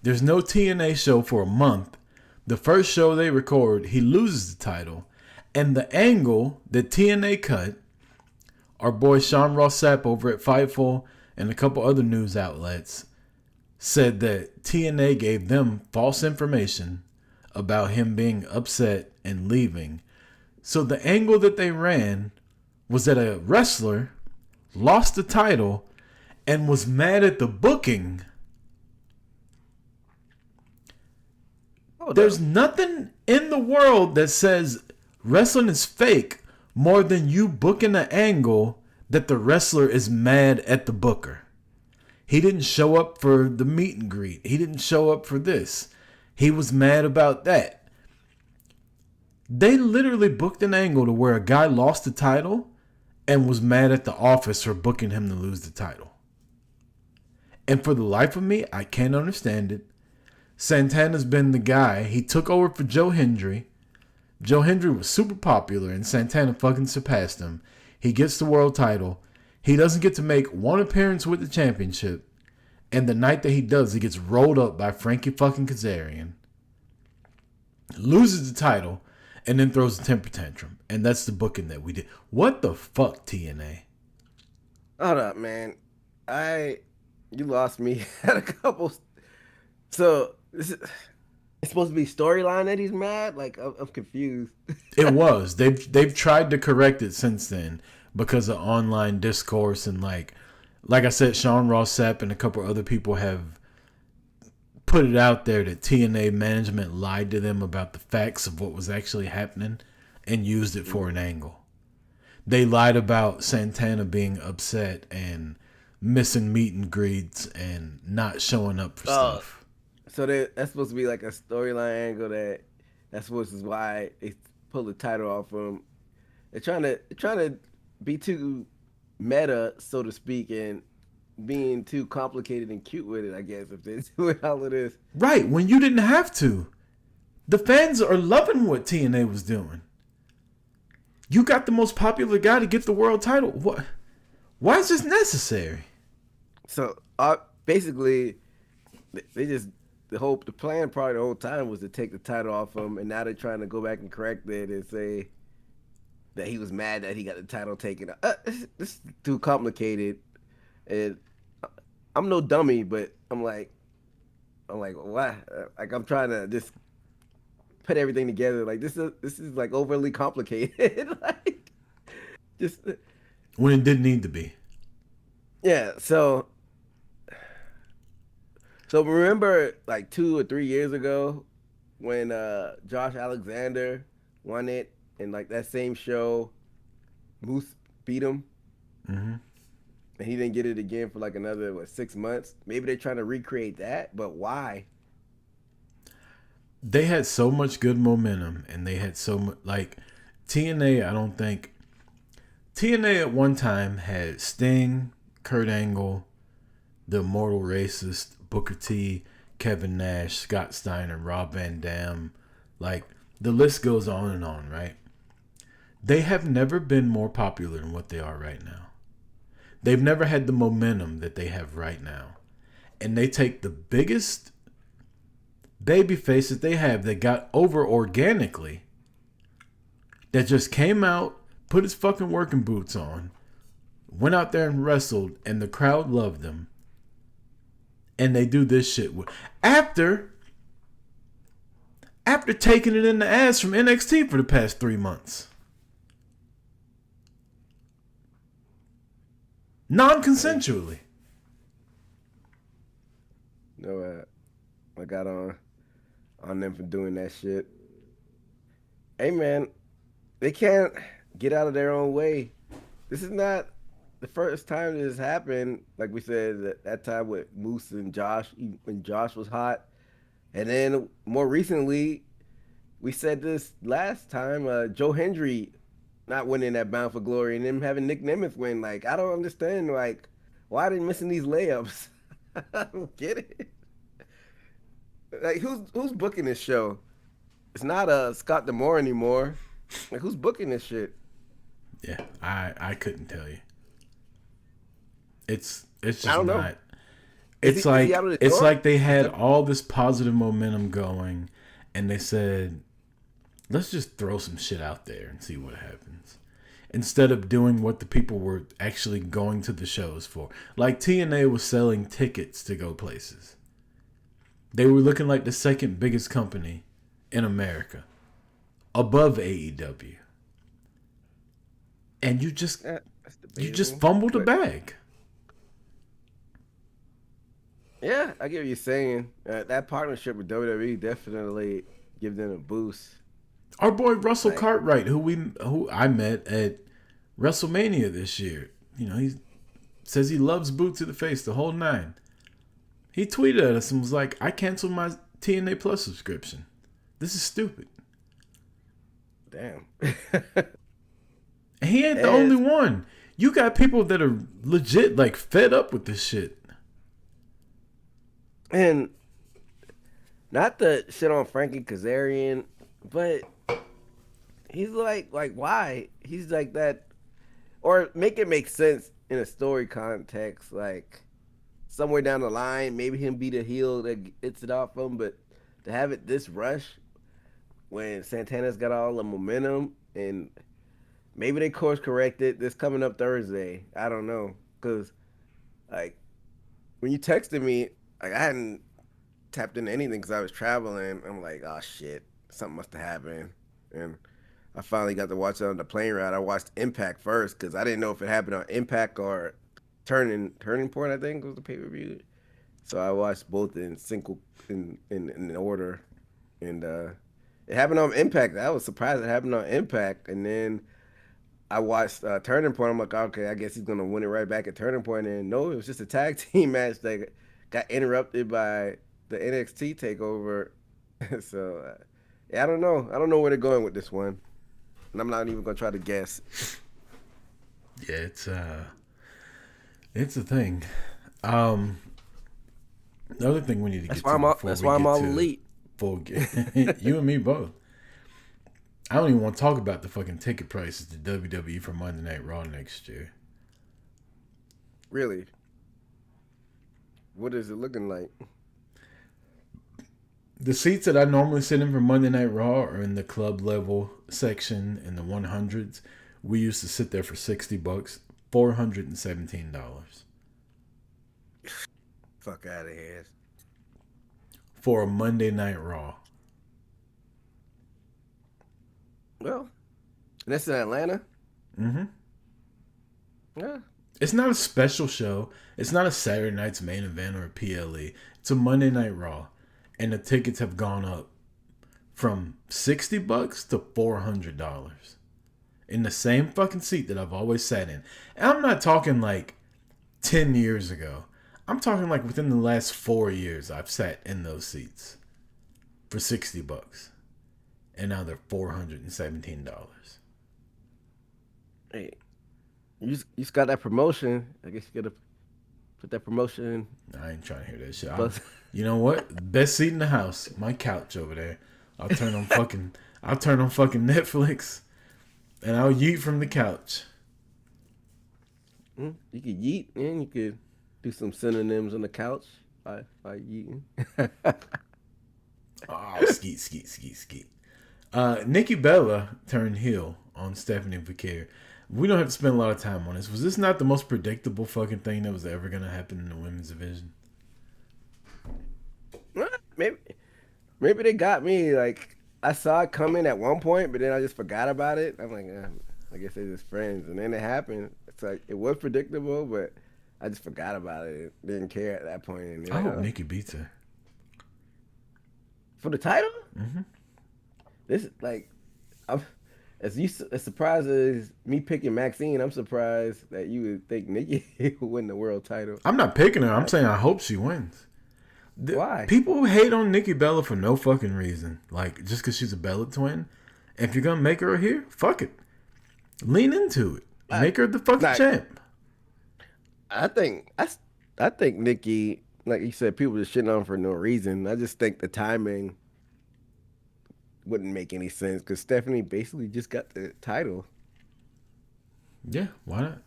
There's no TNA show for a month. The first show they record, he loses the title. And the angle that TNA cut, our boy Sean Ross Sapp over at Fightful and a couple other news outlets said that TNA gave them false information about him being upset and leaving. So the angle that they ran was that a wrestler lost the title and was mad at the booking. There's nothing in the world that says wrestling is fake more than you booking an angle that the wrestler is mad at the booker. He didn't show up for the meet and greet. He didn't show up for this. He was mad about that. They literally booked an angle to where a guy lost the title and was mad at the office for booking him to lose the title. And for the life of me, I can't understand it. Santana's been the guy. He took over for Joe Hendry. Joe Hendry was super popular and Santana fucking surpassed him. He gets the world title. He doesn't get to make one appearance with the championship. And the night that he does, he gets rolled up by Frankie fucking Kazarian. Loses the title and then throws a temper tantrum. And that's the booking that we did. What the fuck, TNA? Hold up, man. You lost me at a couple. So it's supposed to be storyline that he's mad. Like I'm confused. It was. They've tried to correct it since then because of online discourse and like I said, Sean Ross Sapp and a couple other people have put it out there that TNA management lied to them about the facts of what was actually happening and used it for an angle. They lied about Santana being upset and missing meet and greets and not showing up for stuff. So that's supposed to be like a storyline angle that's supposed to be why they pulled the title off him. They're trying to be too meta, so to speak, and being too complicated and cute with it, I guess, if they're doing all of this. Right, when you didn't have to. The fans are loving what TNA was doing. You got the most popular guy to get the world title. What? Why is this necessary? So basically, the plan probably the whole time was to take the title off him, and now they're trying to go back and correct it and say that he was mad that he got the title taken. This is too complicated, and I'm no dummy, but I'm like, why? Like I'm trying to just put everything together. Like this is like overly complicated. Like just when it didn't need to be. Yeah. So remember like 2 or 3 years ago when Josh Alexander won it, and like that same show, Moose beat him. Mm-hmm. And he didn't get it again for like another 6 months. Maybe they're trying to recreate that, but why? They had so much good momentum, and they had so much like TNA. I don't think TNA at one time had Sting, Kurt Angle, the Immortal Racist, Booker T, Kevin Nash, Scott Steiner, Rob Van Dam. Like the list goes on, right? They have never been more popular than what they are right now. They've never had the momentum that they have right now. And they take the biggest baby face that they have that got over organically, that just came out, put his fucking working boots on, went out there and wrestled, and the crowd loved him. And they do this shit after taking it in the ass from NXT for the past 3 months. Non-consensually. No, I got on them for doing that shit. Hey man, they can't get out of their own way. This is not the first time this happened. Like we said, that time with Moose and Josh, when Josh was hot. And then more recently, we said this last time, Joe Hendry not winning that Bound for Glory and them having Nick Nemeth win. Like, I don't understand, like, why are they missing these layups? I don't get it. Like, who's booking this show? It's not Scott D'Amore anymore. Like, who's booking this shit? Yeah, I couldn't tell you. It's just I don't know. not. It's like they had all this positive momentum going, and they said, let's just throw some shit out there and see what happens. Instead of doing what the people were actually going to the shows for. Like TNA was selling tickets to go places. They were looking like the second biggest company in America. Above AEW. And you just fumbled the bag. Yeah, I get what you're saying. That partnership with WWE definitely give them a boost. Our boy Russell Cartwright, who I met at WrestleMania this year, you know, he says he loves boot to the face, the whole nine. He tweeted at us and was like, "I canceled my TNA Plus subscription. This is stupid." Damn. And he ain't the only one. You got people that are legit like fed up with this shit. And not to shit on Frankie Kazarian, but he's like why? He's like that, or make it make sense in a story context. Like somewhere down the line, maybe him be the heel that gets it off him, but to have it this rush when Santana's got all the momentum, and maybe they course corrected this coming up Thursday. I don't know, cause like when you texted me, like I hadn't tapped into anything because I was traveling. I'm like, oh shit, something must have happened. And I finally got to watch it on the plane ride. I watched Impact first because I didn't know if it happened on Impact or Turning Point, I think was the pay-per-view. So I watched both in order. And it happened on Impact. I was surprised it happened on Impact. And then I watched Turning Point. I'm like, okay, I guess he's going to win it right back at Turning Point. And no, it was just a tag team match that got interrupted by the NXT takeover. So, yeah, I don't know. I don't know where they're going with this one. And I'm not even going to try to guess. Yeah, it's a thing. The other thing we need to get to that's why I'm all elite. You and me both. I don't even want to talk about the fucking ticket prices to WWE for Monday Night Raw next year. Really? What is it looking like? The seats that I normally sit in for Monday Night Raw are in the club level section in the 100s. We used to sit there for $60, $417. Fuck out of here. For a Monday Night Raw. Well, and that's in Atlanta? Mm-hmm. Yeah. It's not a special show. It's not a Saturday night's main event or a PLE. It's a Monday Night Raw. And the tickets have gone up from $60 to $400 in the same fucking seat that I've always sat in. And I'm not talking like 10 years ago. I'm talking like within the last 4 years I've sat in those seats for $60. And now they're $417. Hey, you just got that promotion. I guess you got to put that promotion in. I ain't trying to hear that shit. You know what? Best seat in the house. My couch over there. I'll turn on fucking Netflix, and I'll yeet from the couch. You could yeet, and you could do some synonyms on the couch by yeeting. Oh, skeet. Nikki Bella turned heel on Stephanie Vaquer. We don't have to spend a lot of time on this. Was this not the most predictable fucking thing that was ever going to happen in the women's division? maybe maybe they got me. Like I saw it coming at one point, but then I just forgot about it. I'm like, I guess they're just friends, and then it happened. It's like it was predictable, but I just forgot about it. Didn't care at that point. And I like, hope Nikki beats her. for the title. Mm-hmm. This like, I'm as surprised as me picking Maxine. I'm surprised that you would think Nikki would win the world title. I'm not picking her. I'm saying I hope she wins. Why? People hate on Nikki Bella for no fucking reason. Like, just because she's a Bella twin. If you're going to make her a heel, fuck it. Lean into it. Make her the fucking champ. I think Nikki, like you said, people just shitting on for no reason. I just think the timing wouldn't make any sense because Stephanie basically just got the title. Yeah, why not?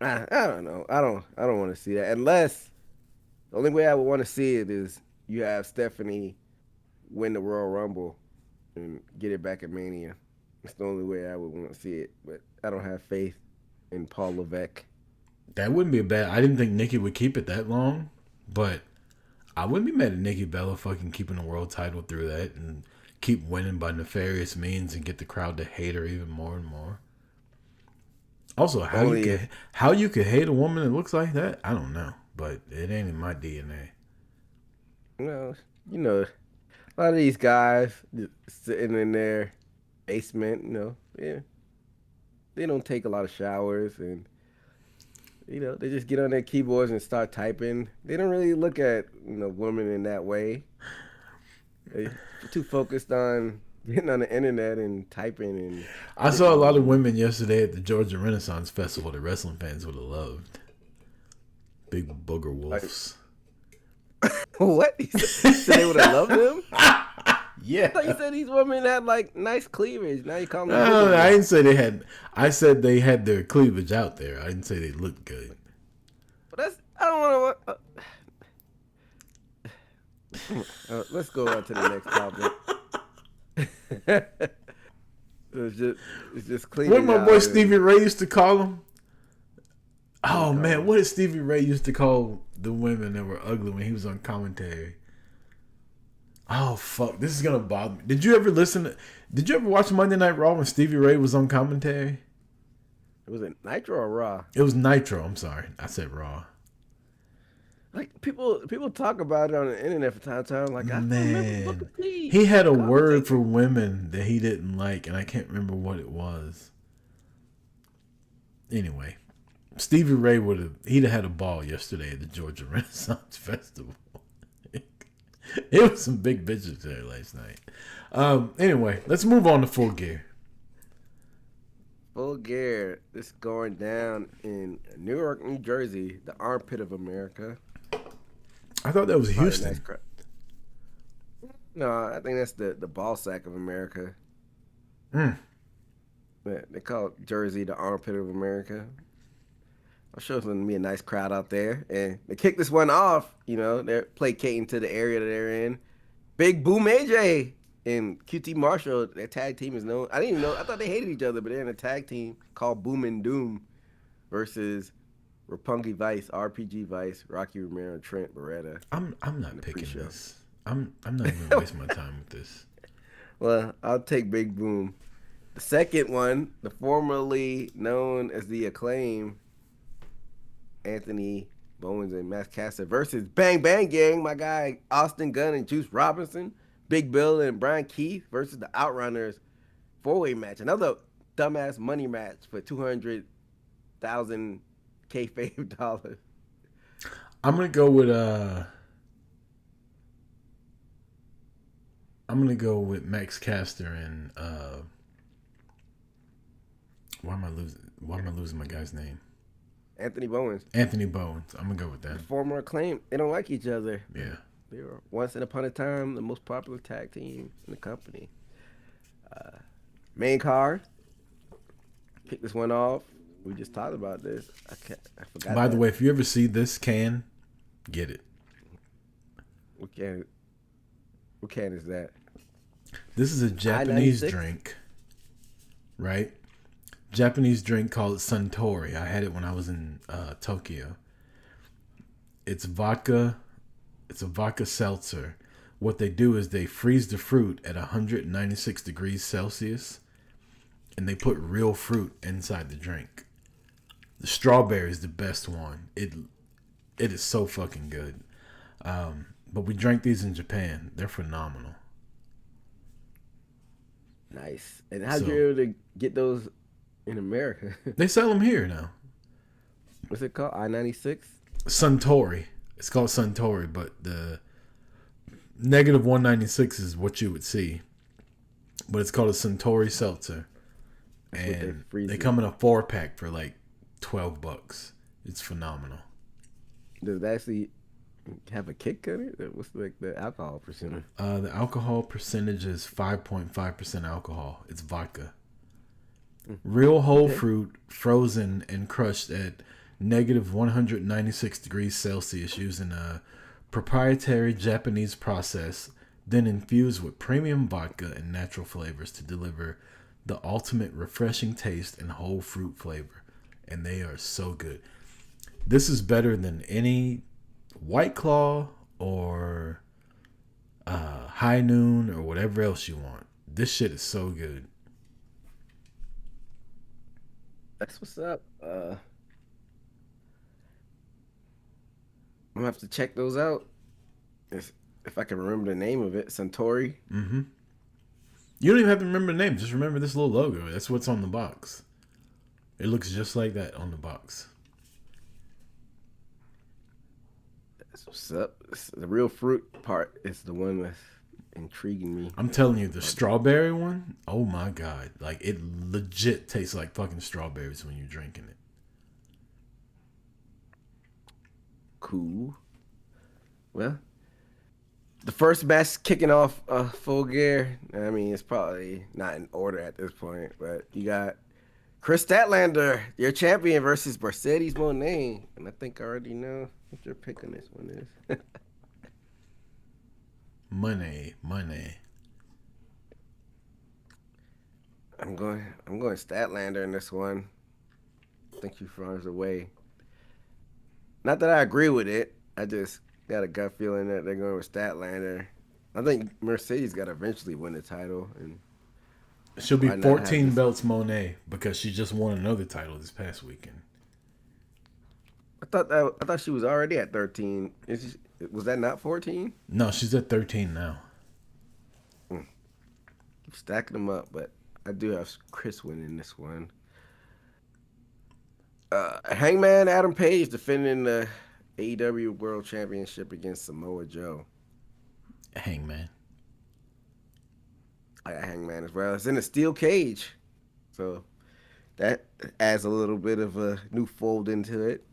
I don't know. I don't want to see that unless the only way I would want to see it is you have Stephanie win the Royal Rumble and get it back at Mania. It's the only way I would want to see it. But I don't have faith in Paul Levesque. That wouldn't be a bad. I didn't think Nikki would keep it that long, but I wouldn't be mad at Nikki Bella fucking keeping the world title through that and keep winning by nefarious means and get the crowd to hate her even more and more. Also, how you could hate a woman that looks like that, I don't know, but it ain't in my DNA. Well, you know, a lot of these guys just sitting in their basement, yeah, they don't take a lot of showers and they just get on their keyboards and start typing. They don't really look at women in that way. They're too focused on getting on the internet and typing. And I saw a lot of women yesterday at the Georgia Renaissance Festival that wrestling fans would have loved. Big booger wolves. What? You said they would have loved them? Yeah. I thought you said these women had like nice cleavage. Now you call them. No, I didn't say they had. I said they had their cleavage out there. I didn't say they looked good. But I don't want to. Let's go on to the next topic. It's just clean. What my boy Stevie Ray used to call them? Oh man, what did Stevie Ray used to call the women that were ugly when he was on commentary? Oh fuck, this is gonna bother me. Did you ever watch Monday Night Raw when Stevie Ray was on commentary? Was it Nitro or Raw? It was Nitro. I'm sorry, I said Raw. Like people talk about it on the internet from time to time. Like I remember Booker T. He had a word for women that he didn't like, and I can't remember what it was. Anyway, Stevie Ray he'd have had a ball yesterday at the Georgia Renaissance Festival. It was some big bitches there last night. Anyway, let's move on to Full Gear. Full Gear. It's going down in Newark, New Jersey, the armpit of America. I thought that was Houston. No, I think that's the ball sack of America. Yeah, they call Jersey the armpit of America. I'm sure it's going to be a nice crowd out there. And they kick this one off. They're placating to the area that they're in. Big Boom AJ and QT Marshall, their tag team is known. I didn't even know. I thought they hated each other, but they're in a tag team called Boom and Doom versus Roppongi Vice, RPG Vice, Rocky Romero, Trent Beretta. I'm not picking this. I'm not even gonna waste my time with this. Well, I'll take Big Boom. The second one, the formerly known as the Acclaim, Anthony Bowens and Matt Caster versus Bang Bang Gang, my guy Austin Gunn and Juice Robinson, Big Bill and Brian Keith versus the Outrunners, 4-way match. Another dumbass money match for $200,000 kayfabe dollars. I'm gonna go with Max Caster and why am I losing my guy's name? Anthony Bowens. I'm gonna go with that. The former Acclaim. They don't like each other. Yeah. They were once upon a time the most popular tag team in the company. Main card. Kick this one off. We just talked about this. I forgot. By the way, if you ever see this can, get it. What can is that? This is a Japanese drink, right? Japanese drink called Suntory. I had it when I was in Tokyo. It's vodka, It's a vodka seltzer. What they do is they freeze the fruit at 196 degrees Celsius, and they put real fruit inside the drink. The strawberry is the best one. It is so fucking good. But we drank these in Japan. They're phenomenal. Nice. And how'd you able to get those in America? They sell them here now. What's it called? I-96? Suntory. It's called Suntory, but the negative 196 is what you would see. But it's called a Suntory seltzer. And they come in a 4-pack for like $12. It's phenomenal. Does it actually have a kick on it? What's like the alcohol percentage? The alcohol percentage is 5.5% alcohol. It's vodka. Real whole fruit, frozen and crushed at negative 196 degrees Celsius using a proprietary Japanese process, then infused with premium vodka and natural flavors to deliver the ultimate refreshing taste and whole fruit flavor. And they are so good. This is better than any White Claw or High Noon or whatever else you want. This shit is so good. That's what's up. I'm gonna have to check those out. If I can remember the name of it, Suntory. Mm-hmm. You don't even have to remember the name. Just remember this little logo. That's what's on the box. It looks just like that on the box. That's what's up. The real fruit part is the one that's intriguing me. I'm telling you, the strawberry one, oh my God. Like, it legit tastes like fucking strawberries when you're drinking it. Cool. Well, the first match kicking off Full Gear. I mean, it's probably not in order at this point, but you got Chris Statlander, your champion, versus Mercedes Moné. And I think I already know what your pick on this one is. Money. I'm going Statlander in this one. I think she runs away. Not that I agree with it. I just got a gut feeling that they're going with Statlander. I think Mercedes got to eventually win the title, and she'll be 14 belts Monet because she just won another title this past weekend. I thought she was already at 13. Was that not 14? No, she's at 13 now. Keep stacking them up, but I do have Chris winning this one. Hangman Adam Page defending the AEW World Championship against Samoa Joe. Hangman. I got Hangman as well. It's in a steel cage, so that adds a little bit of a new fold into it.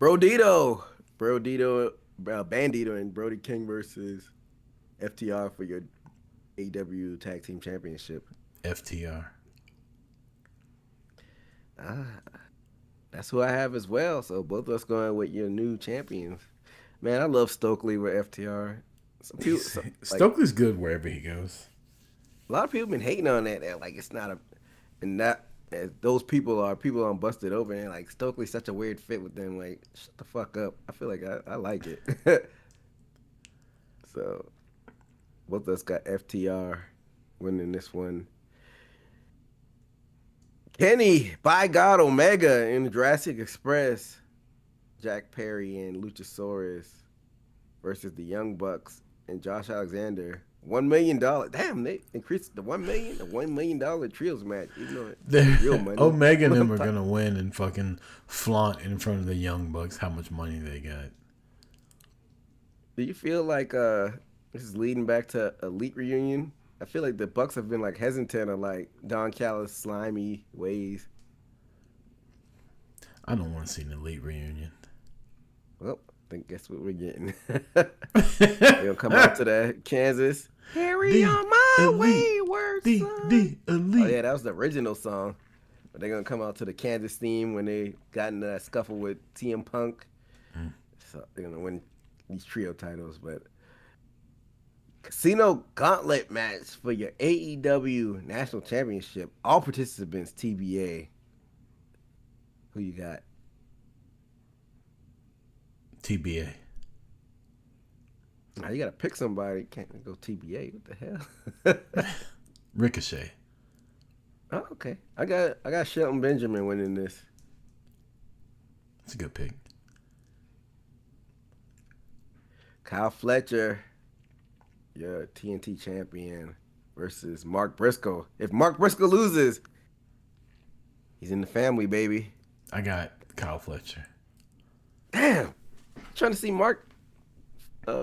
Bandito, and Brody King versus FTR for your AEW Tag Team Championship. FTR. That's who I have as well. So both of us going with your new champions. Man, I love Stokely with FTR. Stokely's good wherever he goes. A lot of people been hating on that. They're like, it's not a, and that those people are people on Busted Open. And like Stokely's such a weird fit with them. Like, shut the fuck up. I feel like I like it. So both of us got FTR winning this one. Kenny, by God, Omega in the Jurassic Express, Jack Perry and Luchasaurus versus the Young Bucks and Josh Alexander. $1 million. Damn, they increased the $1 million trios match. Even though it's real money. Omega and them are gonna win and fucking flaunt in front of the Young Bucks how much money they got. Do you feel like this is leading back to Elite reunion? I feel like the Bucks have been like hesitant on like Don Callis slimy ways. I don't want to see an Elite reunion. Well, I think guess what we're getting. They're gonna come out to the Kansas. Carry on my wayward son. The Elite. Oh yeah, that was the original song. But they're gonna come out to the Kansas theme when they got into that scuffle with CM Punk. So they're gonna win these trio titles, but Casino Gauntlet match for your AEW National Championship. All participants TBA. Who you got? TBA. Now you gotta pick somebody. Can't go TBA. What the hell? Ricochet. Oh, okay. I got Shelton Benjamin winning this. It's a good pick. Kyle Fletcher, your TNT champion, versus Mark Briscoe. If Mark Briscoe loses, he's in the family, baby. I got Kyle Fletcher. Damn. Trying to see Mark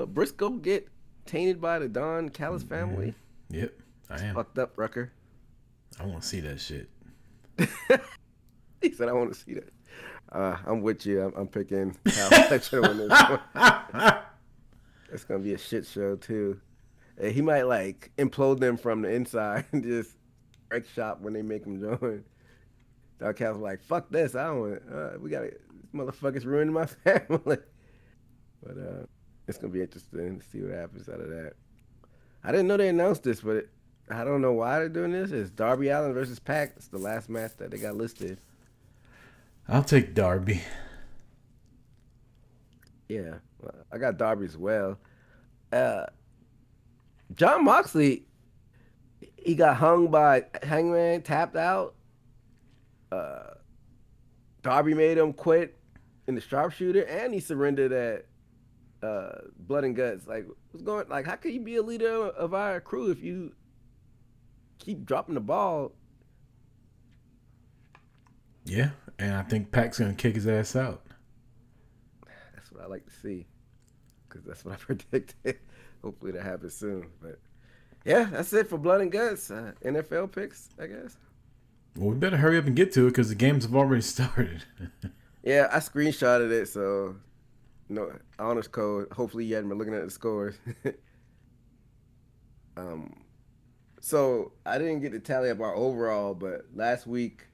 Briscoe get tainted by the Don Callis family. Yep, I am. Fucked up, Rucker. I want to see that shit. He said, I want to see that. I'm with you. I'm picking Kyle Fletcher when this one. It's going to be a shit show, too. He might, like, implode them from the inside and just wreck shop when they make him join. Don Callis like, fuck this. I don't want we got to, motherfuckers ruining my family. But it's going to be interesting to see what happens out of that. I didn't know they announced this, but I don't know why they're doing this. It's Darby Allin versus Pac. It's the last match that they got listed. I'll take Darby. Yeah, I got Darby as well. John Moxley, he got hung by Hangman, tapped out. Darby made him quit in the sharpshooter, and he surrendered at Blood and Guts. Like, what's going? Like, how can you be a leader of our crew if you keep dropping the ball? Yeah, and I think Pac's gonna kick his ass out. That's what I like to see, because that's what I predicted. Hopefully that happens soon. But yeah, that's it for Blood and Guts. NFL picks, I guess. Well, we better hurry up and get to it because the games have already started. Yeah, I screenshotted it, so no honors code. Hopefully you hadn't been looking at the scores. So I didn't get to tally up our overall, but last week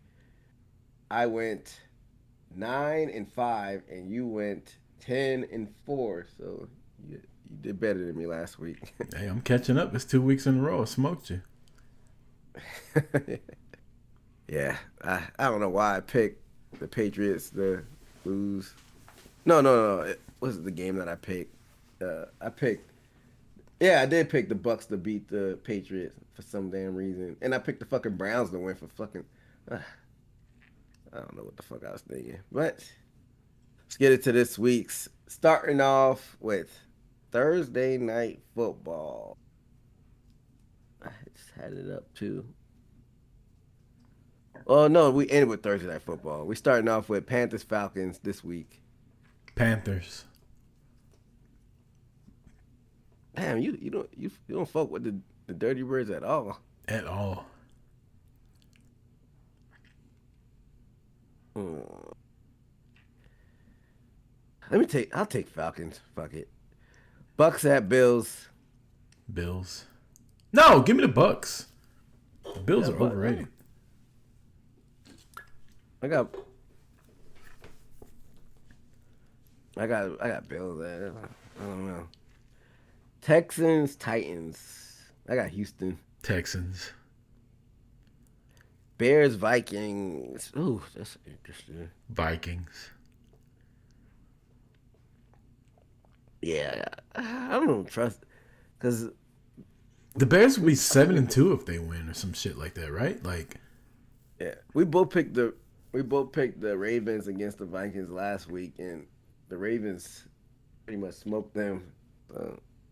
I went 9-5, and you went 10-4. So you did better than me last week. Hey, I'm catching up. It's 2 weeks in a row. I smoked you. Yeah, I don't know why I picked the Patriots to lose. No. It wasn't the game that I picked. I did pick the Bucks to beat the Patriots for some damn reason, and I picked the fucking Browns to win for fucking. I don't know what the fuck I was thinking, but let's get into this week's. Starting off with Thursday Night Football. I just had it up too. Oh no, we ended with Thursday Night Football. We starting off with Panthers Falcons this week. Panthers. Damn, you don't fuck with the Dirty Birds at all. At all. I'll take Falcons. Fuck it. Bucks at Bills. Bills. No, give me the Bucks. The Bills are overrated. I got Bills. I don't know. Texans, Titans. I got Houston. Texans. Bears, Vikings. Ooh, that's interesting. Vikings. Yeah, I don't trust, because the Bears would be 7-2 if they win or some shit like that, right? Like, yeah, we both picked the Ravens against the Vikings last week, and the Ravens pretty much smoked them.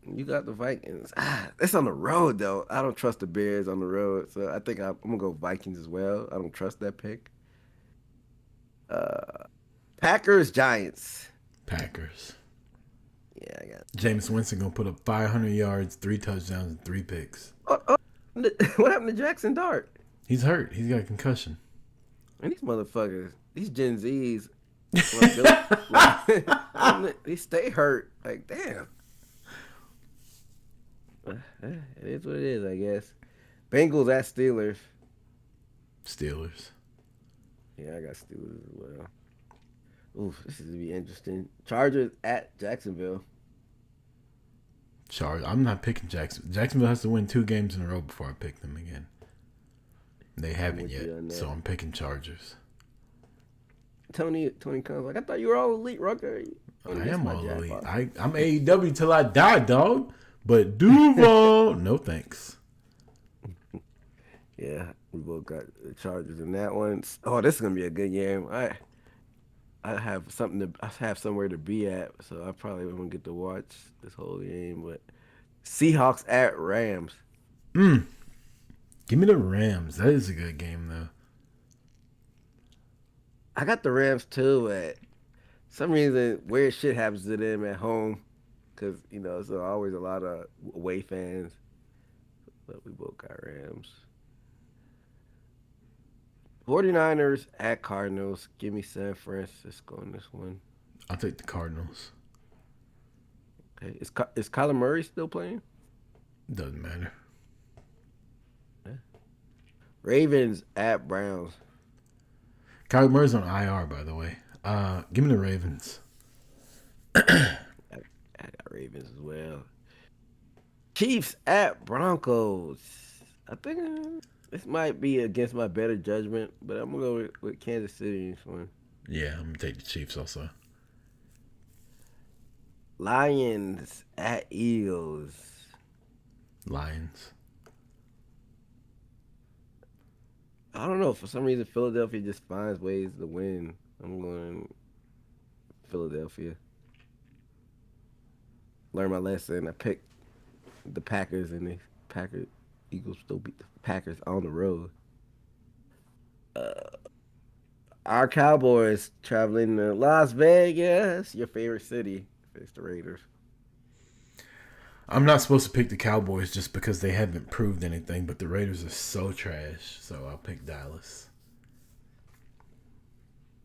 You got the Vikings. It's on the road though. I don't trust the Bears on the road, so I think I'm gonna go Vikings as well. I don't trust that pick. Packers, Giants. Packers. Yeah, I got Jameis Winston gonna put up 500 yards, 3 touchdowns, and 3 picks. what happened to Jackson Dart? He's hurt. He's got a concussion. And these motherfuckers, these Gen Zs, they stay hurt. Like, damn. It is what it is, I guess. Bengals at Steelers. Steelers. Yeah, I got Steelers as well. Oof, this is gonna be interesting. Chargers at Jacksonville. I'm not picking Jacksonville. Jacksonville has to win 2 games in a row before I pick them again. They haven't yet, so I'm picking Chargers. Tony comes like, I thought you were all elite, Rucker. I'm gonna I miss am my all elite. jackpot. I'm AEW till I die, dog. But Duval, no thanks. Yeah, we both got the Chargers in that one. Oh, this is gonna be a good game. I have somewhere to be at, so I probably won't get to watch this whole game. But Seahawks at Rams. Give me the Rams. That is a good game, though. I got the Rams too, but some reason weird shit happens to them at home, cause there's always a lot of away fans. But we both got Rams. 49ers at Cardinals. Give me San Francisco in this one. I'll take the Cardinals. Okay, is Kyler Murray still playing? Doesn't matter. Ravens at Browns. Kyler Murray's on IR, by the way. Give me the Ravens. I got Ravens as well. Chiefs at Broncos. I think this might be against my better judgment, but I'm gonna go with Kansas City in this one. Yeah, I'm gonna take the Chiefs also. Lions at Eagles. Lions. I don't know. For some reason, Philadelphia just finds ways to win. I'm going Philadelphia. Learn my lesson. I picked the Packers, and the Eagles still beat the Packers on the road. Our Cowboys traveling to Las Vegas, your favorite city. It's the Raiders. I'm not supposed to pick the Cowboys just because they haven't proved anything, but the Raiders are so trash, so I'll pick Dallas.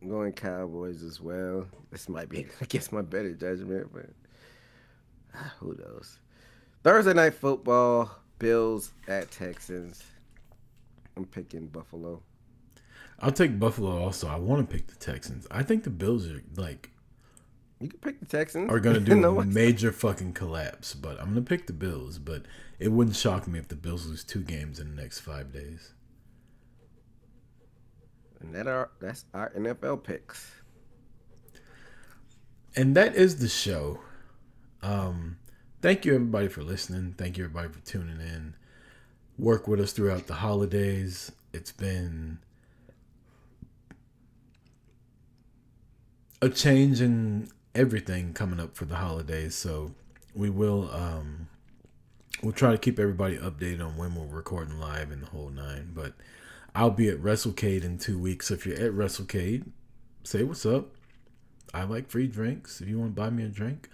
I'm going Cowboys as well. This might be against my better judgment, but who knows? Thursday night football, Bills at Texans. I'm picking Buffalo. I'll take Buffalo also. I want to pick the Texans. I think the Bills are You can pick the Texans. going to do a major fucking collapse, but I'm going to pick the Bills. But it wouldn't shock me if the Bills lose 2 games in the next 5 days. And that's our NFL picks. And that is the show. Thank you everybody for listening. Thank you everybody for tuning in. Work with us throughout the holidays. It's been a change in everything coming up for the holidays, so we'll try to keep everybody updated on when we're recording live and the whole nine. But I'll be at WrestleCade in 2 weeks. So if you're at WrestleCade, say what's up. I like free drinks. If you want to buy me a drink,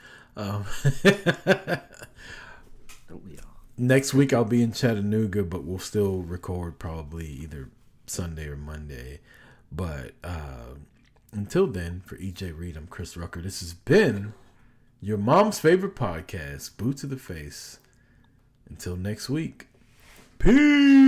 next week I'll be in Chattanooga, but we'll still record probably either Sunday or Monday. But until then, for EJ Reed, I'm Chris Rucker. This has been your mom's favorite podcast, Boot to the Face. Until next week, peace.